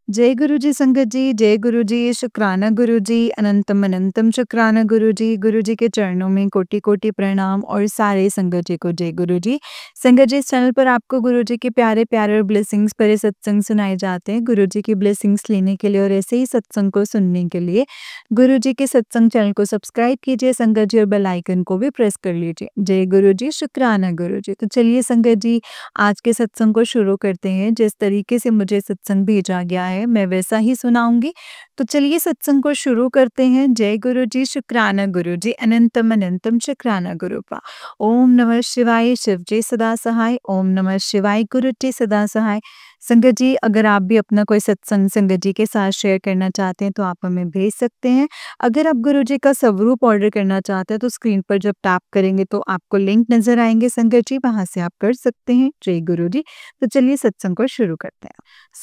जय गुरु जी संगत जी, जय गुरु जी, शुक्राना गुरु जी, अनंतम अनंतम शुक्राना गुरु जी के चरणों में कोटि-कोटि प्रणाम और सारे संगत जी को जय गुरु जी। संगत जी, इस चैनल पर आपको गुरु जी के प्यारे-प्यारे और ब्लेसिंग्स भरे सत्संग सुनाए जाते हैं। गुरु जी की ब्लेसिंग्स लेने के लिए और ऐसे ही सत्संग को सुनने के लिए गुरु जी के सत्संग चैनल को सब्सक्राइब कीजिए संगत जी और बेल आइकन को भी प्रेस कर लीजिए। जय गुरु जी, शुक्राना गुरु जी। तो चलिए संगत जी, आज के सत्संग को शुरू करते हैं। जिस तरीके से मुझे सत्संग भेजा गया है मैं वैसा ही सुनाऊंगी। तो चलिए सत्संग को शुरू करते हैं। जय गुरु जी, शुक्राना गुरु जी, अनंतम अनंतम शुक्राना गुरु पा। ओम नमः शिवाय, शिव जी सदा सहाय। ओम नमः शिवाय, गुरु जी सदा सहाय। संगत जी, अगर आप भी अपना कोई सत्संग संगत जी के साथ शेयर करना चाहते हैं तो आप हमें भेज सकते हैं। अगर आप गुरु जी का स्वरूप ऑर्डर करना चाहते हैं तो स्क्रीन पर जब टैप करेंगे तो आपको लिंक नजर आएंगे संगत जी, वहां से आप कर सकते हैं। जय गुरु जी। तो चलिए सत्संग को शुरू करते हैं।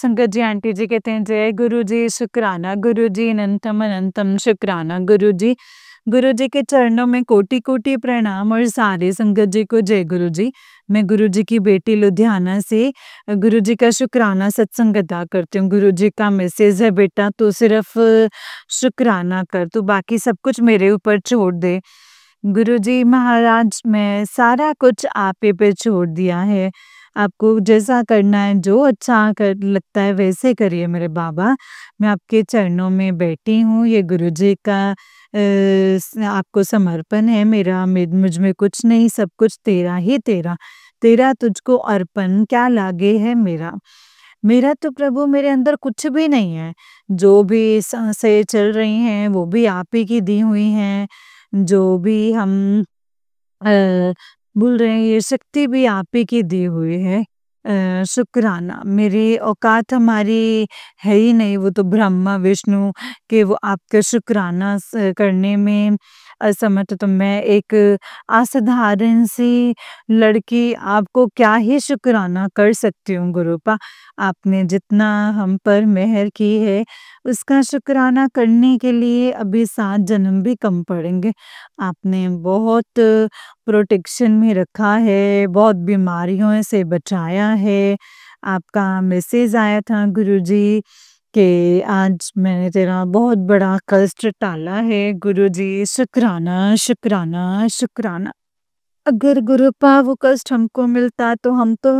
संगत जी, आंटी जी कहते हैं जय गुरु जी, शुक्राना गुरु जी, अनंतम अनंतम शुक्राना गुरु जी। गुरु जी के चरणों में कोटि कोटि प्रणाम और सारे संगत जी को जय गुरु जी। मैं गुरु जी की बेटी लुधियाना से गुरु जी का शुक्राना सत्संग अदा करती हूँ। गुरु जी का मैसेज है, बेटा तो सिर्फ शुक्राना कर, तो बाकी सब कुछ मेरे ऊपर छोड़ दे। गुरु जी महाराज, मैं सारा कुछ आप ही पे छोड़ दिया है। आपको जैसा करना है, जो अच्छा कर लगता है वैसे करिए मेरे बाबा। मैं आपके चरणों में बैठी हूँ। ये गुरु जी का आपको समर्पण है मेरा। मुझ में कुछ नहीं, सब कुछ तेरा ही तेरा। तेरा तुझको अर्पण, क्या लागे है मेरा। मेरा तो प्रभु, मेरे अंदर कुछ भी नहीं है। जो भी सांसें चल रही हैं वो भी आप ही की दी हुई हैं। जो भी हम अ, बोल रहे हैं ये शक्ति भी आप ही की दी हुई है। शुक्राना। मेरी औकात हमारी है ही नहीं, वो तो ब्रह्मा विष्णु के वो आपका शुक्राना करने में असमर्थ। तो मैं एक असाधारण सी लड़की आपको क्या ही शुक्राना कर सकती हूँ गुरुपा। आपने जितना हम पर मेहर की है उसका शुक्राना करने के लिए अभी 7 जन्म भी कम पड़ेंगे। आपने बहुत प्रोटेक्शन में रखा है, बहुत बीमारियों से बचाया है। आपका मैसेज आया था गुरुजी कि आज मैंने तेरा बहुत बड़ा कष्ट टाला है। गुरुजी, शुक्राना, शुक्राना, शुक्राना। अगर गुरुपा वो कष्ट हमको मिलता तो हम तो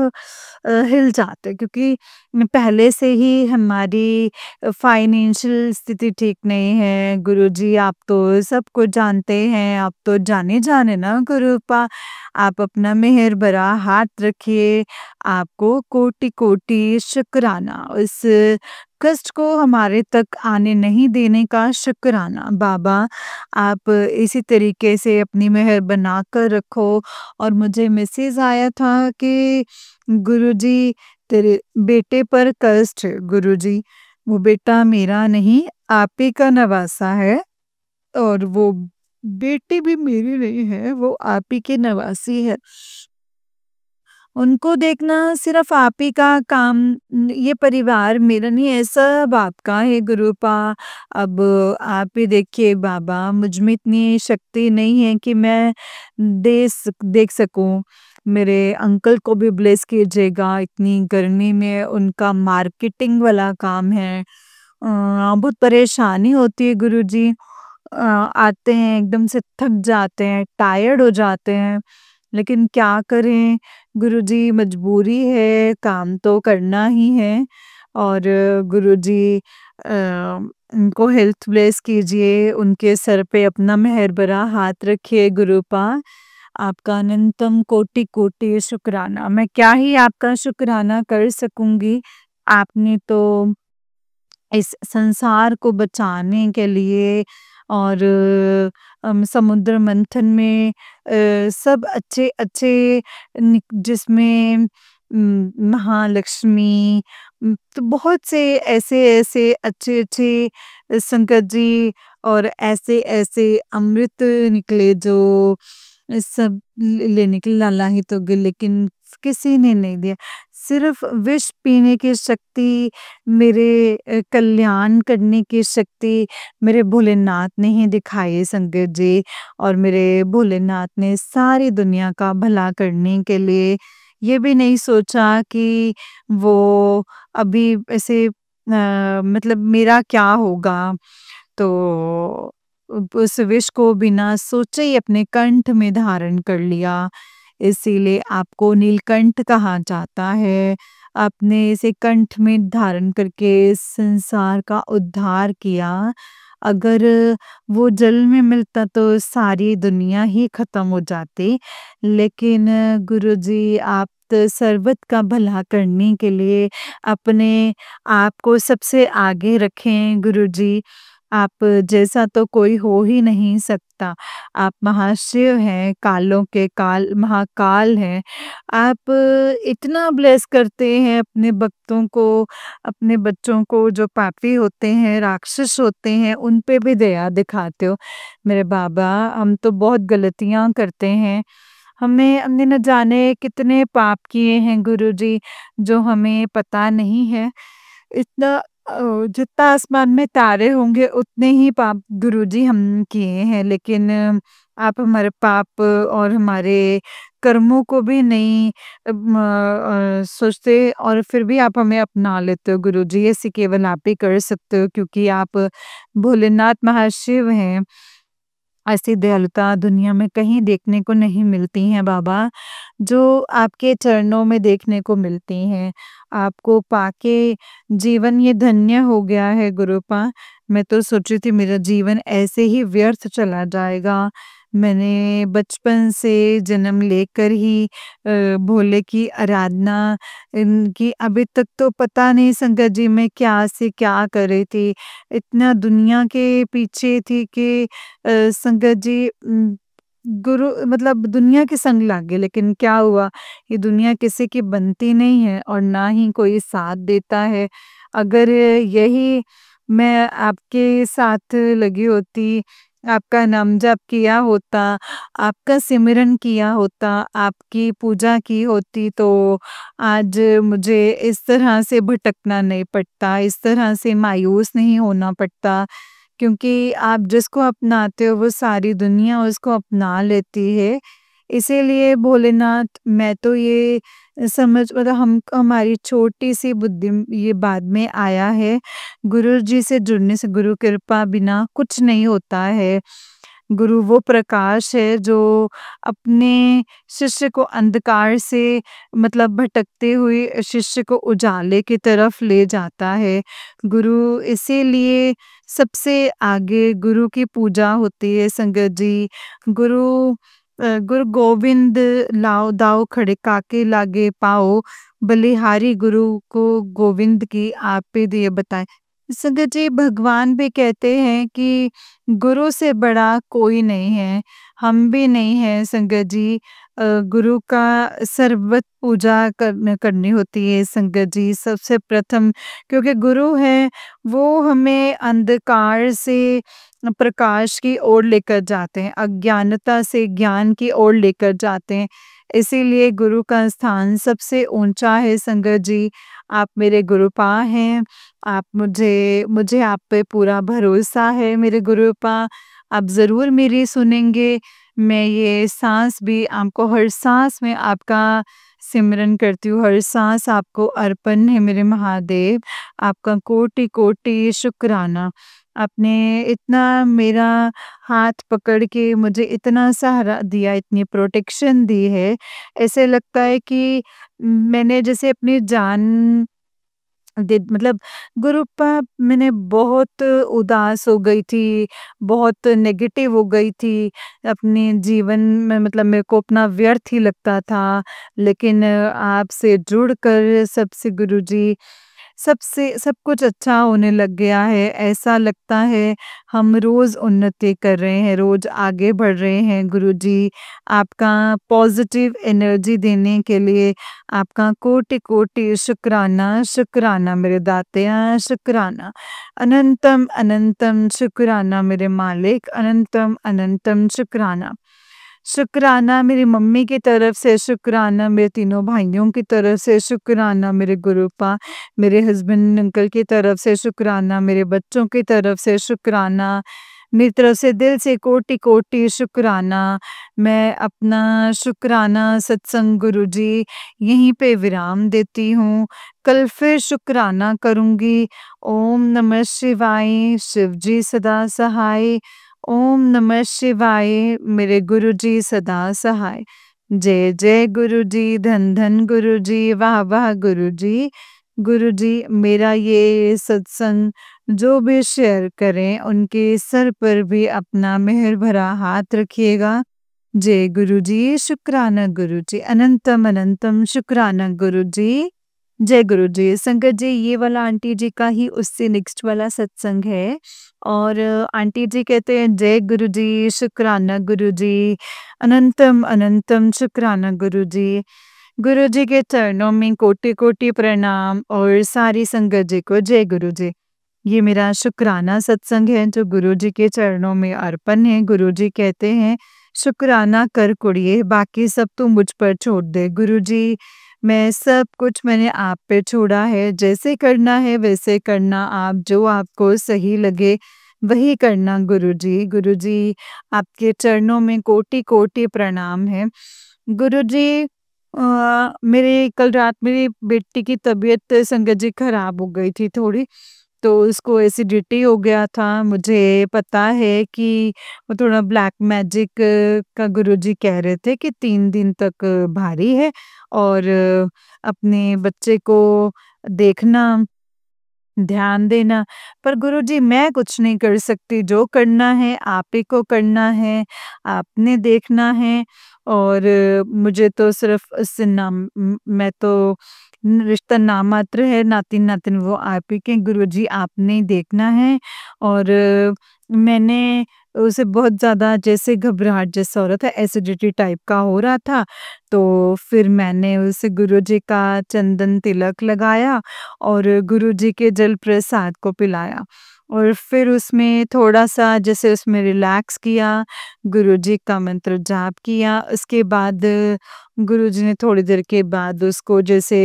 हिल जाते, क्योंकि पहले से ही हमारी फाइनेंशियल स्थिति ठीक नहीं है। गुरुजी, आप तो सब कुछ जानते हैं, आप तो जाने जाने ना गुरुपा। आप अपना मेहर भरा हाथ रखिए। आपको कोटि कोटि शुक्राना। उस कष्ट को हमारे तक आने नहीं देने का शुक्राना। बाबा, आप इसी तरीके से अपनी मेहर बनाकर रखो। और मुझे मैसेज आया था कि गुरुजी, तेरे बेटे पर कष्ट है। गुरुजी, वो बेटा मेरा नहीं, आप ही का नवासा है। और वो बेटी भी मेरी नहीं है, वो आप ही के नवासी है। उनको देखना सिर्फ आप ही का काम। ये परिवार मेरा नहीं है, सब आपका है गुरुपा। अब आप ही देखिए बाबा, मुझ में इतनी शक्ति नहीं है कि मैं देख सकूं। मेरे अंकल को भी ब्लेस कीजिएगा। इतनी गर्मी में उनका मार्केटिंग वाला काम है। बहुत परेशानी होती है गुरुजी। आते हैं एकदम से थक जाते हैं, टायर्ड हो जाते हैं, लेकिन क्या करें गुरुजी, मजबूरी है, काम तो करना ही है। और गुरुजी, उनको हेल्थ ब्लेस कीजिए, उनके सर पे अपना मेहर भरा हाथ रखिए गुरुपा। आपका अनंतम कोटि कोटि शुक्राना। मैं क्या ही आपका शुक्राना कर सकूंगी। आपने तो इस संसार को बचाने के लिए और समुद्र मंथन में सब अच्छे अच्छे जिसमें महालक्ष्मी, तो बहुत से ऐसे ऐसे अच्छे अच्छे संकट जी और ऐसे ऐसे अमृत निकले जो सब लेने के लाला ही तो गए, लेकिन किसी ने नहीं दिया। सिर्फ विष पीने की शक्ति, मेरे कल्याण करने की शक्ति मेरे भोलेनाथ ने ही दिखाई है संगत जी। और मेरे भोलेनाथ ने सारी दुनिया का भला करने के लिए ये भी नहीं सोचा कि वो अभी ऐसे मतलब मेरा क्या होगा? तो उस विष को बिना सोचे ही अपने कंठ में धारण कर लिया। इसीलिए आपको नीलकंठ कहा जाता है। आपने इसे कंठ में धारण करके इस संसार का उद्धार किया। अगर वो जल में मिलता तो सारी दुनिया ही खत्म हो जाती। लेकिन गुरुजी आप तो सर्वत का भला करने के लिए अपने आप को सबसे आगे रखें गुरुजी। आप जैसा तो कोई हो ही नहीं सकता। आप महाशिव हैं, कालों के काल महाकाल हैं। आप इतना ब्लेस करते हैं अपने भक्तों को, अपने बच्चों को जो पापी होते हैं, राक्षस होते हैं, उन पे भी दया दिखाते हो। मेरे बाबा, हम तो बहुत गलतियाँ करते हैं। हमने न जाने कितने पाप किए हैं गुरुजी, जो हमें पता नहीं है। इतना जितना आसमान में तारे होंगे उतने ही पाप गुरुजी हम किए हैं, लेकिन आप हमारे पाप और हमारे कर्मों को भी नहीं सोचते और फिर भी आप हमें अपना लेते हो गुरुजी। ऐसे केवल आप ही कर सकते हो, क्योंकि आप भोलेनाथ महाशिव हैं। ऐसी दयालुता दुनिया में कहीं देखने को नहीं मिलती हैं बाबा, जो आपके चरणों में देखने को मिलती हैं। आपको पाके जीवन ये धन्य हो गया है गुरुपा। मैं तो सोच रही थी मेरा जीवन ऐसे ही व्यर्थ चला जाएगा। मैंने बचपन से जन्म लेकर ही भोले की आराधना इनकी अभी तक तो पता नहीं संगत जी मैं क्या से क्या कर रही थी। इतना दुनिया के पीछे थी कि संगत जी गुरु मतलब दुनिया के संग लागे, लेकिन क्या हुआ, ये दुनिया किसी की बनती नहीं है और ना ही कोई साथ देता है। अगर यही मैं आपके साथ लगी होती, आपका नाम जप किया होता, आपका सिमरन किया होता, आपकी पूजा की होती, तो आज मुझे इस तरह से भटकना नहीं पड़ता, इस तरह से मायूस नहीं होना पड़ता। क्योंकि आप जिसको अपनाते हो वो सारी दुनिया उसको अपना लेती है। इसीलिए भोलेनाथ मैं तो ये समझ मतलब हम हमारी छोटी-सी बुद्धि ये बाद में आया है। गुरु जी से जुड़ने से, गुरु कृपा बिना कुछ नहीं होता है। गुरु वो प्रकाश है जो अपने शिष्य को अंधकार से मतलब भटकते हुए शिष्य को उजाले की तरफ ले जाता है। गुरु इसीलिए सबसे आगे गुरु की पूजा होती है संगत जी। गुरु गुरु गोविंद लाओ दाओ खड़े काके लागे पाओ, बलिहारी गुरु को गोविंद की आपे दिए बताए। संगत जी भगवान भी कहते हैं कि गुरु से बड़ा कोई नहीं है, हम भी नहीं हैं संगत जी। गुरु का सर्वत पूजा करनी होती है संगत जी सबसे प्रथम, क्योंकि गुरु है वो हमें अंधकार से प्रकाश की ओर लेकर जाते हैं, अज्ञानता से ज्ञान की ओर लेकर जाते हैं। इसीलिए गुरु का स्थान सबसे ऊंचा है संगत जी। आप मेरे गुरुपा हैं। आप मुझे आप पे पूरा भरोसा है मेरे गुरुपा। आप ज़रूर मेरी सुनेंगे। मैं ये साँस भी आपको हर साँस में आपका सिमरन करती हूँ, हर साँस आपको अर्पण है मेरे महादेव। आपका कोटि-कोटि शुक्राना। आपने इतना मेरा हाथ पकड़ के मुझे इतना सहारा दिया, इतनी प्रोटेक्शन दी है। ऐसे लगता है कि मैंने जैसे अपनी जान दे मतलब गुरुपा मैंने बहुत उदास हो गई थी, बहुत नेगेटिव हो गई थी अपने जीवन में, मतलब मेरे को अपना व्यर्थ ही लगता था। लेकिन आपसे जुड़कर सबसे गुरुजी सबसे सब कुछ अच्छा होने लग गया है। ऐसा लगता है हम रोज़ उन्नति कर रहे हैं, रोज़ आगे बढ़ रहे हैं गुरुजी। आपका पॉज़िटिव एनर्जी देने के लिए आपका कोटि-कोटि शुक्राना, शुक्राना मेरे दातिया शुक्राना। अनंतम अनंतम शुक्राना मेरे मालिक, अनंतम अनंतम शुक्राना। शुक्राना मेरी मम्मी की तरफ से, शुक्राना मेरे तीनों भाइयों की तरफ से, शुक्राना मेरे गुरुपा, मेरे हस्बैंड अंकल की तरफ से, शुक्राना मेरे बच्चों की तरफ से, शुक्राना मेरी तरफ से दिल से कोटि-कोटि शुक्राना। मैं अपना शुक्राना सत्संग गुरुजी यहीं पे विराम देती हूँ। कल फिर शुक्राना करूँगी। ओम नमः शिवाय, शिव जी सदा सहाय। ओम नमः शिवाय, मेरे गुरुजी सदा सहाय। जय जय गुरुजी, धन धन गुरुजी, वाह वाह गुरुजी। गुरुजी मेरा ये सत्संग जो भी शेयर करें उनके सर पर भी अपना मेहर भरा हाथ रखिएगा। जय गुरुजी, शुक्राना गुरुजी, अनंतम अनंतम शुक्राना गुरुजी। जय गुरुजी। संगत जी ये वाला आंटी जी का ही उससे नेक्स्ट वाला सत्संग है और आंटी जी कहते हैं जय गुरुजी, शुक्राना गुरुजी, अनंतम अनंतम शुक्राना गुरुजी। गुरुजी के चरणों में कोटि-कोटि प्रणाम और सारी संगत जी को जय गुरुजी। ये मेरा शुक्राना सत्संग है जो गुरुजी के चरणों में अर्पण है। गुरुजी कहते हैं शुक्राना कर कुड़िए, बाकी सब तू मुझ पर छोड़ दे। गुरुजी मैं सब कुछ मैंने आप पे छोड़ा है, जैसे करना है वैसे करना आप, जो आपको सही लगे वही करना गुरुजी। गुरुजी आपके चरणों में कोटि-कोटि प्रणाम है। गुरुजी मेरे कल रात मेरी बेटी की तबीयत संगत जी खराब हो गई थी थोड़ी, तो उसको एसिडिटी हो गया था। मुझे पता है कि वो थोड़ा ब्लैक मैजिक का गुरुजी कह रहे थे कि 3 दिन तक भारी है और अपने बच्चे को देखना, ध्यान देना। पर गुरुजी मैं कुछ नहीं कर सकती, जो करना है आप ही को करना है, आपने देखना है और मुझे तो सिर्फ़ उससे मैं तो रिश्ता नामात्र है, नातिन-नातिन वो आप ही के गुरुजी आपने ही देखना है और मैंने उसे बहुत ज़्यादा जैसे घबराहट जैसा हो रहा था, एसिडिटी टाइप का हो रहा था, तो फिर मैंने उसे गुरुजी का चंदन तिलक लगाया और गुरुजी के जल प्रसाद को पिलाया और फिर उसमें थोड़ा-सा जैसे उसमें रिलैक्स किया, गुरुजी का मंत्र जाप किया। उसके बाद गुरुजी ने थोड़ी देर के बाद उसको जैसे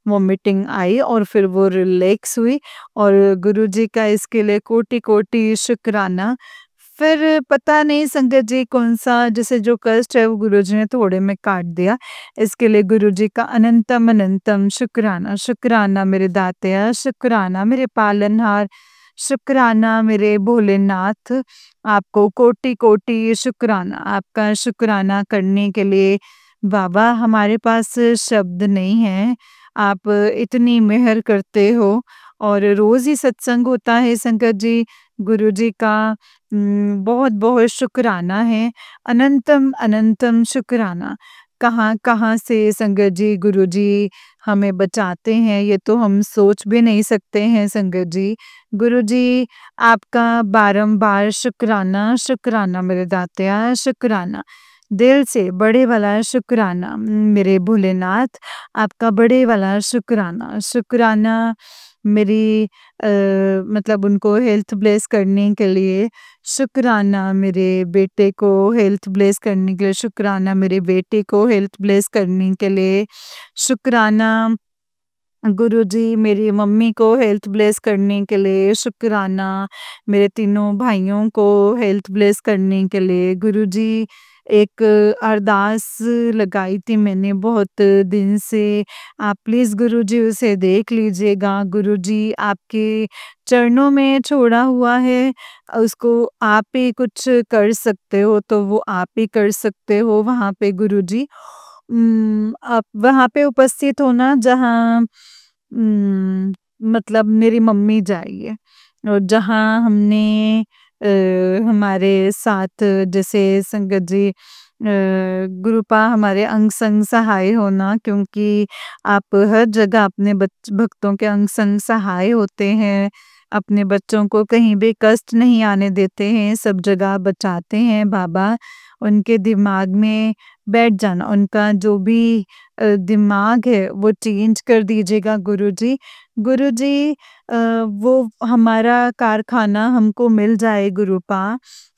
वॉमिटिंग आई और फिर वो रिलैक्स हुई और गुरुजी का इसके लिए कोटि-कोटि शुक्राना। फिर पता नहीं संगत जी कौन-सा जैसे जो कष्ट है वो गुरुजी ने थोड़े में काट दिया। इसके लिए गुरुजी का अनंतम अनंतम शुक्राना। शुक्राना मेरे दातया, शुक्राना मेरे पालनहार, शुक्राना मेरे भोलेनाथ। आपको कोटि-कोटि शुक्राना। आपका शुक्राना करने के लिए बाबा हमारे पास शब्द नहीं है। आप इतनी मेहर करते हो और रोज़ ही सत्संग होता है संगत जी। गुरुजी का बहुत-बहुत शुक्राना है। अनंतम अनंतम शुक्राना। कहाँ-कहाँ से संगत जी गुरुजी हमें बचाते हैं, ये तो हम सोच भी नहीं सकते हैं संगत जी। गुरुजी आपका बारंबार शुक्राना, शुक्राना मेरे दातया, शुक्राना। दिल से बड़े वाला शुक्राना मेरे भोलेनाथ, आपका बड़े वाला शुक्राना। शुक्राना मेरी मतलब उनको हेल्थ ब्लेस करने के लिए, शुक्राना मेरे बेटे को हेल्थ ब्लेस करने के लिए, शुक्राना मेरे बेटे को हेल्थ ब्लेस करने के लिए, शुक्राना गुरुजी मेरी मम्मी को हेल्थ ब्लेस करने के लिए, शुक्राना मेरे तीनों भाइयों को हेल्थ ब्लेस करने के लिए। गुरुजी एक अरदास लगाई थी मैंने बहुत दिन से, आप प्लीज़ गुरुजी उसे देख लीजिएगा। गुरुजी आपके चरणों में छोड़ा हुआ है, उसको आप ही कुछ कर सकते हो तो वो आप ही कर सकते हो वहाँ पे गुरुजी। आप वहाँ पे उपस्थित होना जहाँ मतलब मेरी मम्मी जाइए और जहाँ हमने हमारे साथ जैसे संगत जी गुरुपा हमारे अंग संग सहाय होना, क्योंकि आप हर जगह अपने भक्तों के अंग संग सहाय होते हैं, अपने बच्चों को कहीं भी कष्ट नहीं आने देते हैं, सब जगह बचाते हैं बाबा। उनके दिमाग में बैठ जाना, उनका जो भी दिमाग है वो चेंज कर दीजिएगा गुरुजी। गुरुजी वो हमारा कारखाना हमको मिल जाए गुरुपा।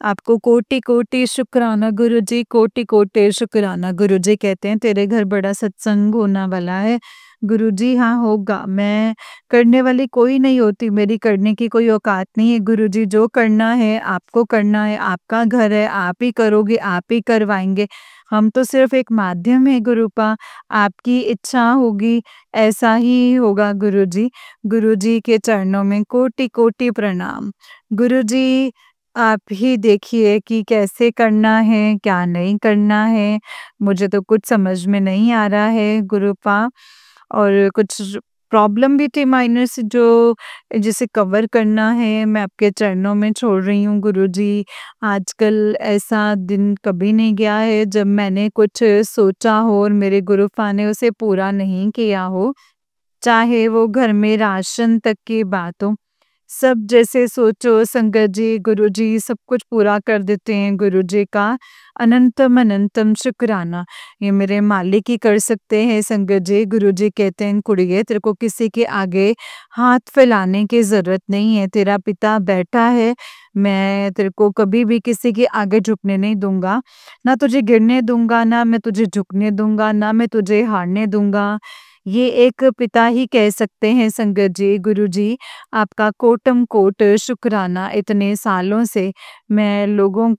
आपको कोटि-कोटि शुक्राना गुरुजी, कोटि-कोटि शुक्राना। गुरुजी कहते हैं तेरे घर बड़ा सत्संग होने वाला है। गुरुजी हाँ होगा, मैं करने वाली कोई नहीं होती, मेरी करने की कोई औकात नहीं है गुरुजी, जो करना है आपको करना है, आपका घर है, आप ही करोगे, आप ही करवाएँगे। हम तो सिर्फ़ एक माध्यम है गुरूपा, आपकी इच्छा होगी, ऐसा ही होगा गुरुजी। गुरुजी के चरणों में कोटि-कोटि प्रणाम। गुरुजी आप ही देखिए कि कैसे करना है, क्या नहीं करना है, मुझे तो कुछ समझ में नहीं आ रहा है गुरूपा। और कुछ प्रॉब्लम भी थी माइनर सी जो जिसे कवर करना है, मैं आपके चरणों में छोड़ रही हूँ गुरुजी। आजकल ऐसा दिन कभी नहीं गया है जब मैंने कुछ सोचा हो और मेरे गुरुपा ने उसे पूरा नहीं किया हो। चाहे वो घर में राशन तक की बात हो, सब जैसे सोचो संगत जी, गुरुजी सब कुछ पूरा कर देते हैं गुरुजी का अनंतम अनंतम शुक्राना। ये मेरे मालिक ही कर सकते हैं संगत जी। गुरुजी कहते हैं कुड़िए तेरे को किसी के आगे हाथ फैलाने की ज़रूरत नहीं है, तेरा पिता बैठा है, मैं तेरे को कभी भी किसी के आगे झुकने नहीं दूँगा। ना तुझे गिरने दूँगा, ना मैं तुझे झुकने दूँगा, ना मैं तुझे हारने दूँगा। ये एक पिता ही कह सकते हैं संगत जी। गुरुजी आपका कोटम कोट शुक्राना। इतने सालों से मैं लोगों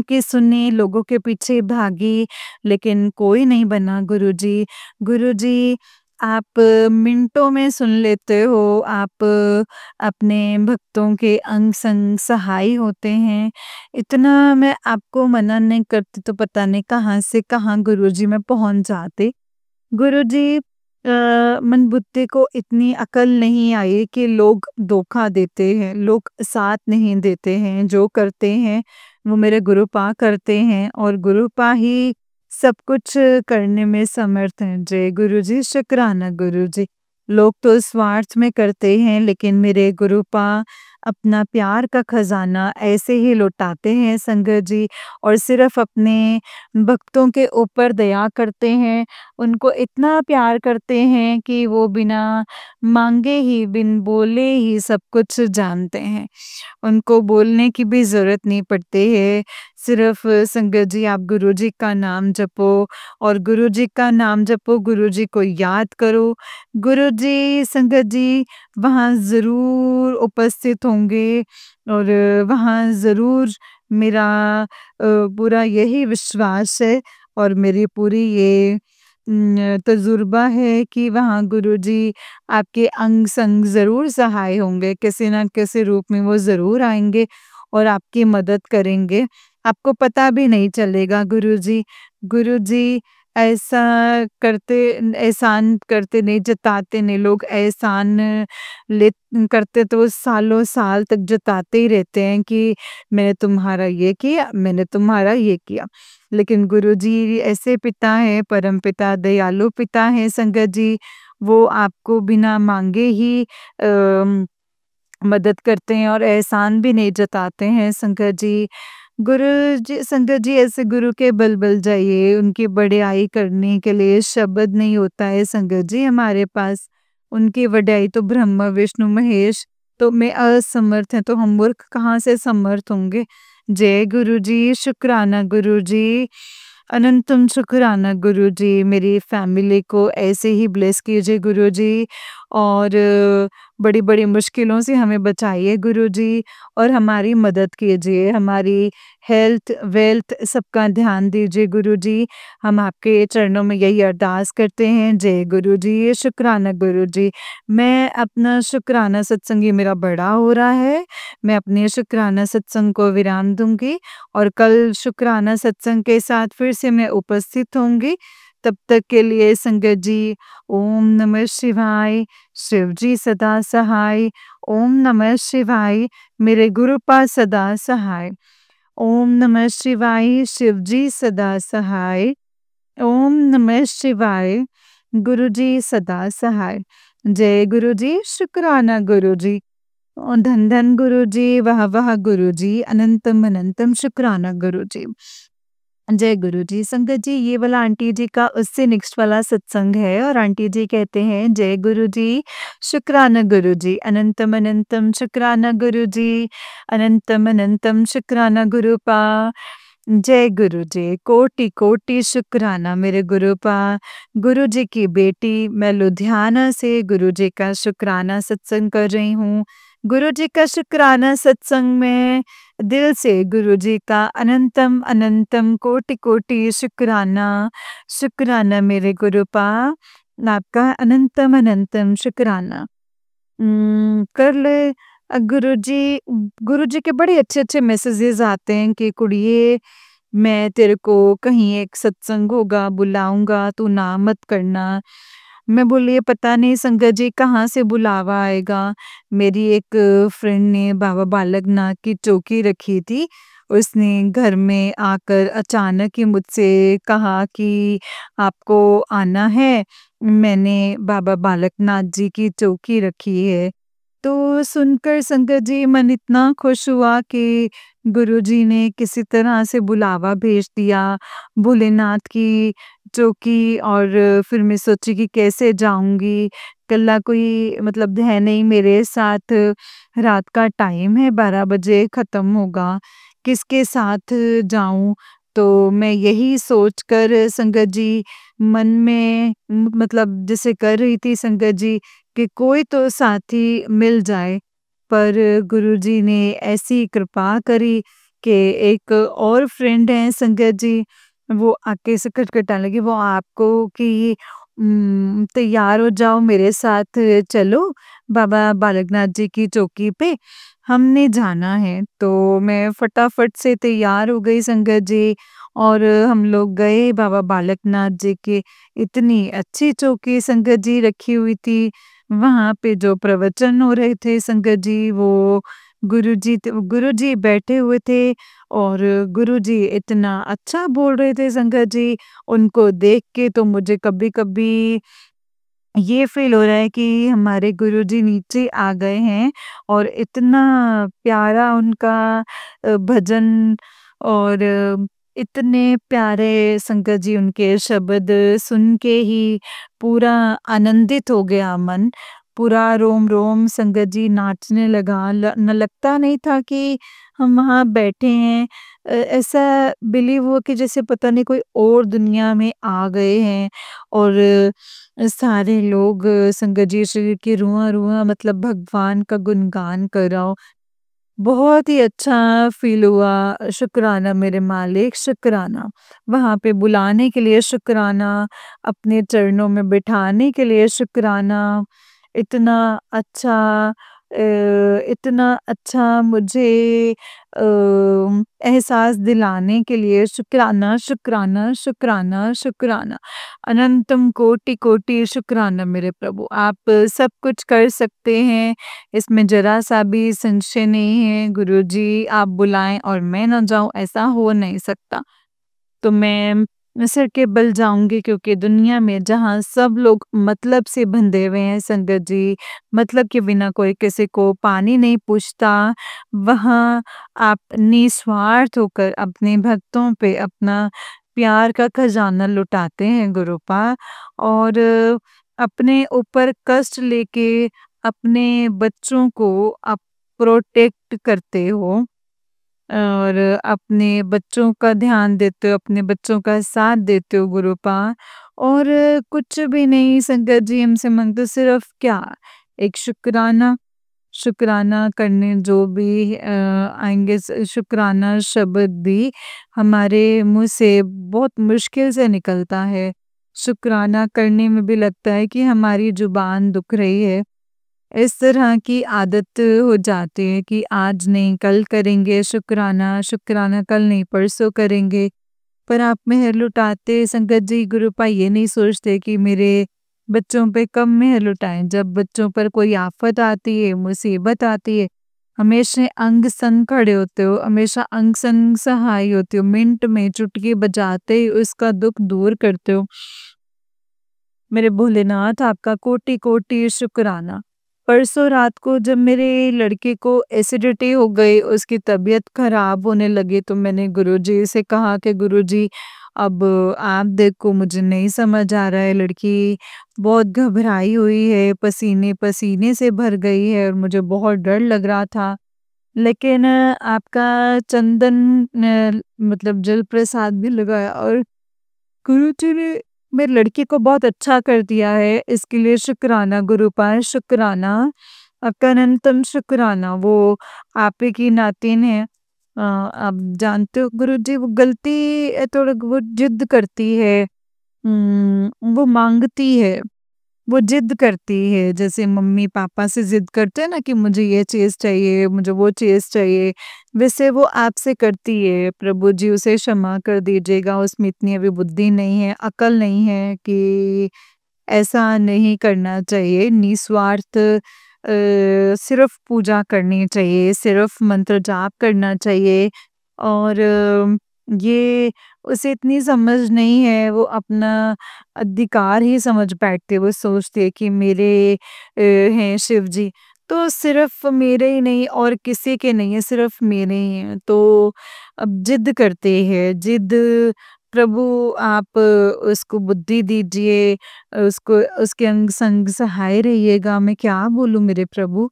की सुनी, लोगों के पीछे भागी, लेकिन कोई नहीं बना गुरुजी। गुरुजी आप मिनटों में सुन लेते हो, आप अपने भक्तों के अंग-संग सहाय होते हैं। इतना मैं आपको मना नहीं करती तो पता नहीं कहाँ से कहाँ गुरुजी मैं पहुँच जाती। गुरुजी मन-बुद्धि को इतनी अकल नहीं आई कि लोग धोखा देते हैं, लोग साथ नहीं देते हैं, जो करते हैं वो मेरे गुरुपा करते हैं और गुरुपा ही सब कुछ करने में समर्थ हैं। जय गुरुजी, शुक्राना गुरुजी। लोग तो स्वार्थ में करते हैं लेकिन मेरे गुरुपा अपना प्यार का खजाना ऐसे ही लुटाते हैं संगत जी और सिर्फ अपने भक्तों के ऊपर दया करते हैं। उनको इतना प्यार करते हैं कि वो बिना माँगे ही, बिन बोले ही सब कुछ जानते हैं। उनको बोलने की भी ज़रूरत नहीं पड़ती है। सिर्फ़ संगत जी आप गुरुजी का नाम जपो और गुरुजी का नाम जपो, गुरुजी को याद करो। गुरुजी संगत जी वहाँ ज़रूर उपस्थित होंगे और वहाँ ज़रूर मेरा पूरा यही विश्वास है और मेरी पूरी ये तजुर्बा है कि वहाँ गुरुजी आपके अंग-संग ज़रूर सहाय होंगे, किसी न किसी रूप में वो ज़रूर आएँगे और आपकी मदद करेंगे। आपको पता भी नहीं चलेगा गुरुजी। गुरुजी ऐसा करते एहसान करते नहीं, जताते नहीं, लोग एहसान ले करते तो सालों साल तक जताते ही रहते हैं कि मैंने तुम्हारा ये किया, मैंने तुम्हारा ये किया। लेकिन गुरुजी ऐसे पिता हैं, परमपिता दयालु पिता हैं संगत जी, वो आपको बिना माँगे ही मदद करते हैं और एहसान भी नहीं जताते हैं संगत जी। गुरु जी संगत जी ऐसे गुरु के बल जाइए, उनकी बड़ाई करने के लिए शब्द नहीं होता है संगत जी हमारे पास। उनकी वड्याई तो ब्रह्मा, विष्णु, महेश तो में असमर्थ हैं, तो हम मूर्ख कहाँ से समर्थ होंगे। जय गुरु जी, शुक्राना गुरु जी, अनंतम शुक्राना गुरु जी, मेरी फैमिली को ऐसे ही ब्लेस कीजिए गुरु जी और बड़ी-बड़ी मुश्किलों से हमें बचाइए गुरुजी और हमारी मदद कीजिए, हमारी हेल्थ, वेल्थ सबका ध्यान दीजिए गुरुजी। हम आपके चरणों में यही अरदास करते हैं। जय गुरुजी, शुक्राना गुरुजी। मैं अपना शुक्राना सत्संग ये मेरा बड़ा हो रहा है, मैं अपने शुक्राना सत्संग को विराम दूँगी और कल शुक्राना सत्संग के साथ फिर से मैं उपस्थित होंगी। तब तक के लिए संगत जी, ओम नमः शिवाय। शिव जी सदा सहाय। ओम नमः शिवाय। मेरे गुरुपा सदा सहाय। ओम नमः शिवाय। शिव जी सदा सहाय। ओम नमः शिवाय। गुरु जी सदा सहाय। जय गुरु जी, शुक्राना गुरु जी। धन धन गुरु जी, वाह वाह गुरु जी, अनंतम अनंतम शुक्राना गुरु जी। जय गुरु जी। संगत जी ये वाला आंटी जी का उससे नेक्स्ट वाला सत्संग है और आंटी जी कहते हैं जय गुरु जी, शुक्राना गुरु जी, अनंतम अनंतम शुक्राना गुरु जी, अनंतम अनंतम शुक्राना गुरुपा। जय गुरु जी, कोटि कोटि शुक्राना मेरे गुरुपा। गुरु जी की बेटी मैं लुधियाना से गुरु जी का शुक्राना सत्संग कर रही हूँ। गुरु जी का शुक्राना सत्संग में दिल से गुरु जी का अनंतम अनंतम कोटि कोटि शुक्राना। शुक्राना मेरे गुरुपा, आपका अनंतम अनंतम शुक्राना। कल गुरुजी के बड़े अच्छे-अच्छे मैसेजेस आते हैं कि कुड़िए, मैं तेरे को कहीं एक सत्संग होगा बुलाऊँगा, तू ना मत करना। मैं बोली ये पता नहीं संगत जी कहाँ से बुलावा आएगा। मेरी एक फ्रेंड ने बाबा बालक नाथ की चौकी रखी थी। उसने घर में आकर अचानक ही मुझसे कहा कि आपको आना है, मैंने बाबा बालक नाथ जी की चौकी रखी है। तो सुनकर संगत जी मन इतना खुश हुआ कि गुरुजी ने किसी तरह से बुलावा भेज दिया भोलेनाथ की चौकी। और फिर मैं सोची कि कैसे जाऊंगी, कल्ला कोई मतलब है नहीं मेरे साथ, रात का टाइम है 12 बजे खत्म होगा, किसके साथ जाऊं। तो मैं यही सोचकर संगत जी मन में मतलब जैसे कर रही थी संगत जी कि कोई तो साथी मिल जाए। पर गुरुजी ने ऐसी कृपा करी कि एक और फ्रेंड है संगत जी, वो आके से खटखटाने लगी, वो आपको कि तैयार हो जाओ मेरे साथ चलो बाबा बालकनाथ जी की चौकी पे, हमने जाना है। तो मैं फटाफट से तैयार हो गई संगत जी, और हम लोग गए बाबा बालकनाथ जी के। इतनी अच्छी चौकी संगत जी रखी हुई थी, वहाँ पे जो प्रवचन हो रहे थे संगत जी, वो गुरुजी बैठे हुए थे और गुरुजी इतना अच्छा बोल रहे थे संगत जी। उनको देख के तो मुझे कभी-कभी ये फ़ील हो रहा है कि हमारे गुरुजी नीचे आ गए हैं। और इतना प्यारा उनका भजन, और इतने प्यारे संगत जी उनके शब्द सुन के ही पूरा आनंदित हो गया मन। पूरा रोम-रोम संगत जी नाचने लगा। न लगता नहीं था कि हम वहाँ बैठे हैं। ऐसा बिलीव हुआ कि जैसे पता नहीं कोई और दुनिया में आ गए हैं। और सारे लोग संगत जी शरीर की रुआ-रुआ मतलब भगवान का गुणगान कर रहा हो। बहुत ही अच्छा फ़ील हुआ, शुक्राना मेरे मालिक शुक्राना। वहाँ पे बुलाने के लिए शुक्राना, अपने चरणों में बिठाने के लिए शुक्राना। इतना अच्छा इतना अच्छा मुझे एहसास दिलाने के लिए शुक्राना, शुक्राना, शुक्राना, शुक्राना। अनंतम कोटि-कोटि शुक्राना मेरे प्रभु। आप सब कुछ कर सकते हैं, इसमें ज़रा-सा भी संशय नहीं है। गुरुजी आप बुलाएँ और मैं ना जाऊँ, ऐसा हो नहीं सकता। तो मैं सिर के बल जाऊँगी, क्योंकि दुनिया में जहाँ सब लोग मतलब से बंधे हुए हैं संगत जी, मतलब के बिना कोई किसी को पानी नहीं पूछता, वहाँ आप निस्वार्थ होकर अपने भक्तों पे अपना प्यार का खजाना लुटाते हैं गुरुपा। और अपने ऊपर कष्ट लेके अपने बच्चों को आप प्रोटेक्ट करते हो, और अपने बच्चों का ध्यान देते हो, अपने बच्चों का साथ देते हो गुरुपा। और कुछ भी नहीं संगत जी हमसे माँगते, सिर्फ़ क्या? एक शुक्राना। शुक्राना करने जो भी आएँगे शुक्राना शब्द भी हमारे मुँह से बहुत मुश्किल से निकलता है। शुक्राना करने में भी लगता है कि हमारी ज़ुबान दुख रही है। इस तरह की आदत हो जाती है कि आज नहीं कल करेंगे शुक्राना, शुक्राना कल नहीं परसों करेंगे। पर आप मेहर लुटाते संगत जी गुरुपा ये नहीं सोचते कि मेरे बच्चों पे कब मेहर लुटाएँ। जब बच्चों पर कोई आफ़त आती है, मुसीबत आती है, हमेशा अंग-संग खड़े होते हो, हमेशा अंग-संग सहाय होते हो, मिनट में चुटकी बजाते ही उसका दुःख दूर करते हो। मेरे भोलेनाथ आपका कोटि-कोटि शुक्राना। परसों रात को जब मेरे लड़के को एसिडिटी हो गई, उसकी तबीयत खराब होने लगी, तो मैंने गुरुजी से कहा कि गुरुजी अब आप देखो मुझे नहीं समझ आ रहा है, लड़की बहुत घबराई हुई है, पसीने-पसीने से भर गई है और मुझे बहुत डर लग रहा था। लेकिन आपका चंदन मतलब जल प्रसाद भी लगाया और गुरुजी ने मेरे लड़के को बहुत अच्छा कर दिया है, इसके लिए शुक्राना गुरुपाल, शुक्राना, आपका अनंतम शुक्राना। वो आप ही की नातिन है। आप जानते हो गुरुजी, वो गलती थोड़ा वो जिद करती है, वो मांगती है, वो जिद करती है, जैसे मम्मी पापा से जिद करते हैं ना कि मुझे ये चीज चाहिए, मुझे वो चीज चाहिए, वैसे वो आपसे करती है। प्रभु जी उसे क्षमा कर दीजिएगा, उसमें इतनी अभी बुद्धि नहीं है, अकल नहीं है कि ऐसा नहीं करना चाहिए। निस्वार्थ सिर्फ पूजा करनी चाहिए, सिर्फ मंत्र जाप करना चाहिए। और ये उसे इतनी समझ नहीं है, वो अपना अधिकार ही समझ बैठती है, वो सोचती है कि मेरे हैं शिव जी, तो सिर्फ मेरे ही नहीं और किसी के नहीं है, सिर्फ मेरे ही हैं। तो अब जिद करते हैं, जिद, प्रभु आप उसको बुद्धि दीजिए, उसको उसके अंग संग सहाय रहिएगा। मैं क्या बोलूँ मेरे प्रभु,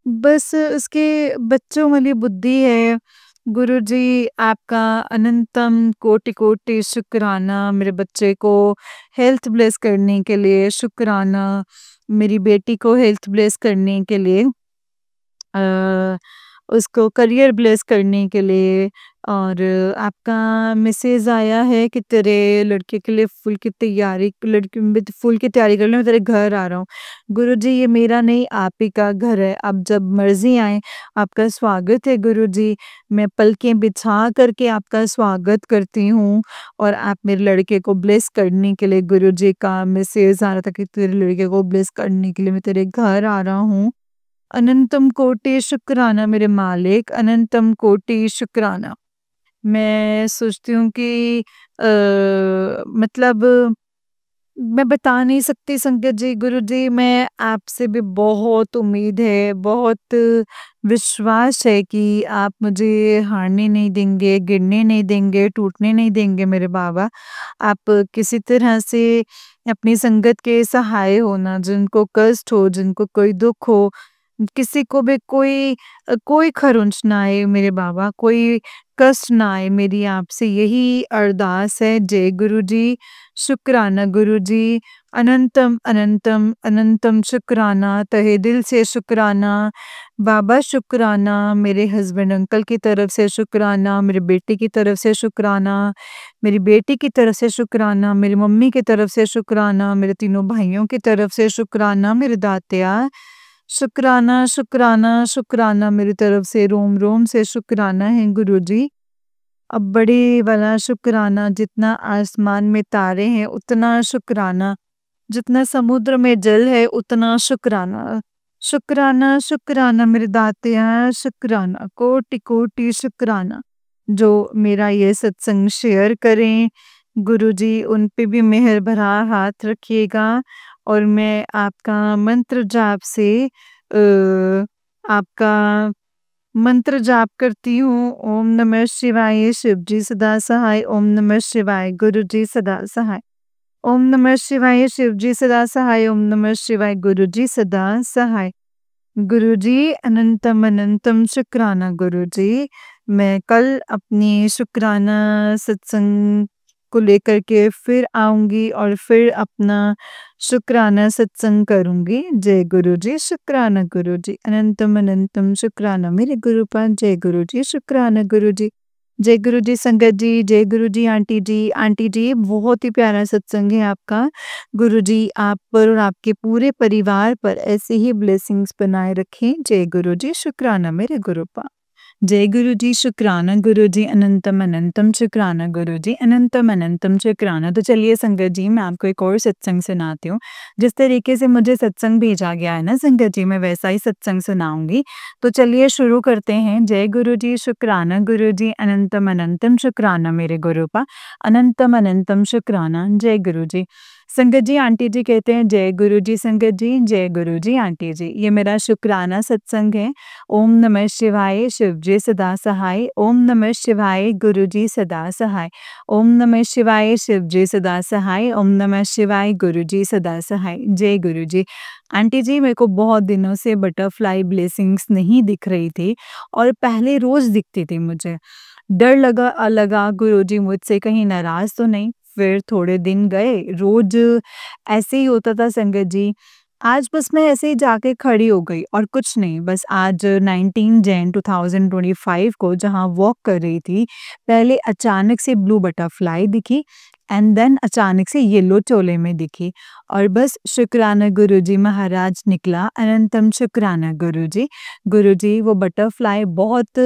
बस उसके बच्चों वाली बुद्धि है। गुरुजी आपका अनंतम कोटि-कोटि शुक्राना, मेरे बच्चे को हेल्थ ब्लेस करने के लिए शुक्राना, मेरी बेटी को हेल्थ ब्लेस करने के लिए, अ, उसको करियर ब्लेस करने के लिए। और आपका मैसेज आया है कि तेरे लड़के के लिए फूल की तैयारी, लड़की में फूल की तैयारी कर ले, मैं तेरे घर आ रहा हूँ। गुरुजी ये मेरा नहीं, आप ही का घर है, आप जब मर्जी आए, आपका स्वागत है गुरुजी। मैं पलकें बिछा करके आपका स्वागत करती हूँ। और आप मेरे लड़के को ब्लेस करने के लिए, गुरुजी का मैसेज आ रहा था कि तेरे लड़के को ब्लेस करने के लिए मैं तेरे घर आ रहा हूँ। अनंतम कोटि शुक्राना मेरे मालिक, अनंतम कोटि शुक्राना। मैं सोचती हूँ कि मतलब मैं बता नहीं सकती संगत जी, गुरु जी, मैं आपसे भी बहुत उम्मीद है, बहुत विश्वास है कि आप मुझे हारने नहीं देंगे, गिरने नहीं देंगे, टूटने नहीं देंगे मेरे बाबा। आप किसी तरह से अपनी संगत के सहाय होना, जिनको कष्ट हो, जिनको कोई दुःख हो, किसी को भी कोई खरोंच ना आए मेरे बाबा, कोई कष्ट ना आए, मेरी आपसे यही अरदास है। जय गुरु जी, शुक्राना गुरु जी, अनंतम, अनंतम, अनंतम शुक्राना, तहे दिल से शुक्राना, बाबा शुक्राना, मेरे हस्बैंड अंकल की तरफ से शुक्राना, मेरे बेटे की तरफ से शुक्राना, मेरी बेटी की तरफ से शुक्राना, मेरी मम्मी की तरफ से शुक्राना, मेरे तीनों भाइयों की तरफ से शुक्राना, मेरे दातिया शुक्राना, शुक्राना, शुक्राना, मेरी तरफ से रोम-रोम से शुक्राना है गुरुजी। अब बड़े वाला शुक्राना, जितना आसमान में तारे हैं उतना शुक्राना, जितना समुद्र में जल है उतना शुक्राना। शुक्राना, शुक्राना मेरे दातिया, शुक्राना, कोटि-कोटि शुक्राना। जो मेरा ये सत्संग शेयर करें, गुरुजी उन पे भी मेहर भरा हाथ रखिएगा। और मैं आपका मंत्र जाप से आपका मंत्र जाप करती हूँ। ओम नमः शिवाय, शिव जी सदा सहाय, ओम नमः शिवाय, गुरु जी सदा सहाय। ओम नमः शिवाय, शिव जी सदा सहाय, ओम नमः शिवाय, गुरु जी सदा सहाय। गुरु जी अनंतम अनंतम शुक्राना गुरु जी। मैं कल अपनी शुक्राना सत्संग को लेकर के फिर आऊँगी और फिर अपना शुक्राना सत्संग करूँगी। जय गुरु जी, शुक्राना गुरु जी, अनंतम अनंतम शुक्राना मेरे गुरुपाद। जय गुरु जी, शुक्राना गुरु जी। जय गुरु जी संगत जी, जय गुरु जी आंटी जी। आंटी जी बहुत ही प्यारा सत्संग है आपका। गुरु जी आप पर और आपके पूरे परिवार पर ऐसे ही ब्लेसिंग्स बनाए रखें। जय गुरु जी, शुक्राना मेरे गुरुपा। जय गुरु जी, शुक्राना गुरु जी, अनंतम अनंतम शुक्राना गुरु जी, अनंतम अनंतम शुक्राना। तो चलिए संगत जी, मैं आपको एक और सत्संग सुनाती हूँ। जिस तरीके से मुझे सत्संग भेजा गया है ना संगत जी, मैं वैसा ही सत्संग सुनाऊंगी। तो चलिए शुरू करते हैं। जय गुरु जी, शुक्राना गुरु जी, अनंतम अनंतम शुक्राना मेरे गुरुपा, अनंतम अनंतम शुक्राना। जय गुरु जी। संगत जी, आंटी जी कहते हैं जय गुरु जी संगत जी, जय गुरु जी आंटी जी। ये मेरा शुक्राना सत्संग है। ओम नमः शिवाय, शिव जी सदा सहाय। ओम नमः शिवाय, गुरु जी सदा सहाय। ओम नमः शिवाय, शिव जी सदा सहाय। ओम नमः शिवाय, गुरु जी सदा सहाय। जय गुरु जी। आंटी जी, मेरे को बहुत दिनों से बटरफ्लाई ब्लेसिंग्स नहीं दिख रही थी और पहले रोज़ दिखती थी मुझे। डर लगा गुरुजी मुझसे कहीं नाराज़ तो नहीं। फिर थोड़े दिन गए, रोज़ ऐसे ही होता था संगत जी। आज बस मैं ऐसे ही जाके खड़ी हो गई और कुछ नहीं, बस आज 19 जैन 2025 को जहाँ वॉक कर रही थी, पहले अचानक से ब्लू बटरफ्लाई दिखी एंड देन अचानक से येलो चोले में दिखी और बस शुक्राना गुरुजी महाराज निकला, अनंतम शुक्राना गुरुजी। गुरुजी वो बटरफ्लाई बहुत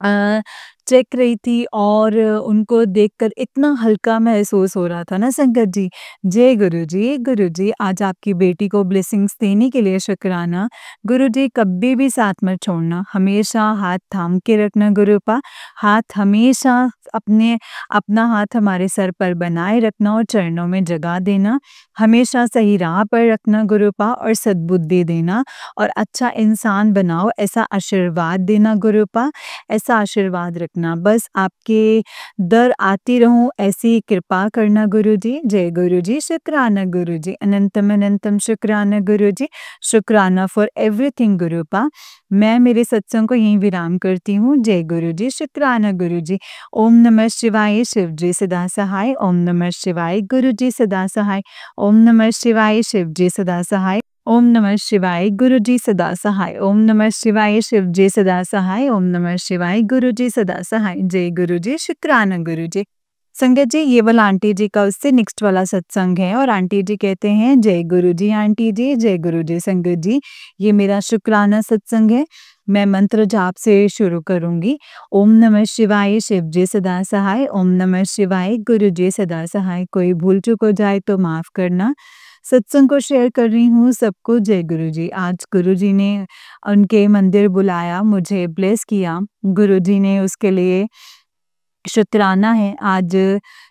अ, चेक रही थी और उनको देखकर इतना हल्का महसूस हो रहा था ना संगत जी। जय गुरु जी आज आपकी बेटी को ब्लेसिंग्स देने के लिए शुक्राना। गुरु जी कभी भी साथ मत छोड़ना, हमेशा हाथ थाम के रखना गुरुपा, हाथ हमेशा अपना हाथ हमारे सर पर बनाए रखना और चरणों में जगह देना, हमेशा सही राह पर रखना गुरुपा और सद्बुद्धि देना और अच्छा इंसान बनाओ ऐसा आशीर्वाद देना गुरुपा। ऐसा आशीर्वाद रखना, बस आपके दर आती रहूं ऐसी कृपा करना गुरुजी। जय गुरुजी, शुक्राना गुरुजी, अनंतम अनंतम शुक्राना गुरुजी, शुक्राना फॉर एवरीथिंग गुरुपा। मैं मेरे सत्संग को यहीं विराम करती हूँ। जय गुरुजी, शुक्राना गुरुजी। ओम नमः शिवाय, शिव जी सदा सहाय। ओम नमः शिवाय, गुरु जी सदा सहाय। ओम नमः शिवाय, शिव जी सदा सहाय। ओम नमः शिवाय, गुरु जी सदा सहाय। ओम नमः शिवाय, शिव जी सदा सहाय। ओम नमः शिवाय, गुरु जी सदा सहाय। जय गुरु जी, शुक्राना गुरु जी। संगत जी, ये वाला आंटी जी का उससे नेक्स्ट वाला सत्संग है और आंटी जी कहते हैं जय गुरु जी आंटी जी, जय गुरु जी संगत जी। ये मेरा शुक्राना सत्संग है। मैं मंत्र जाप से शुरू करूंगी। ओम नमः शिवाय, शिव जी सदा सहाय। ओम नमः शिवाय, गुरु जी सदा सहाय। कोई भूल चूक हो जाए तो माफ करना। सत्संग को शेयर कर रही हूँ सबको। जय गुरु जी। आज गुरु जी ने उनके मंदिर बुलाया, मुझे ब्लेस किया। गुरु जी ने उसके लिए शुक्राना है। आज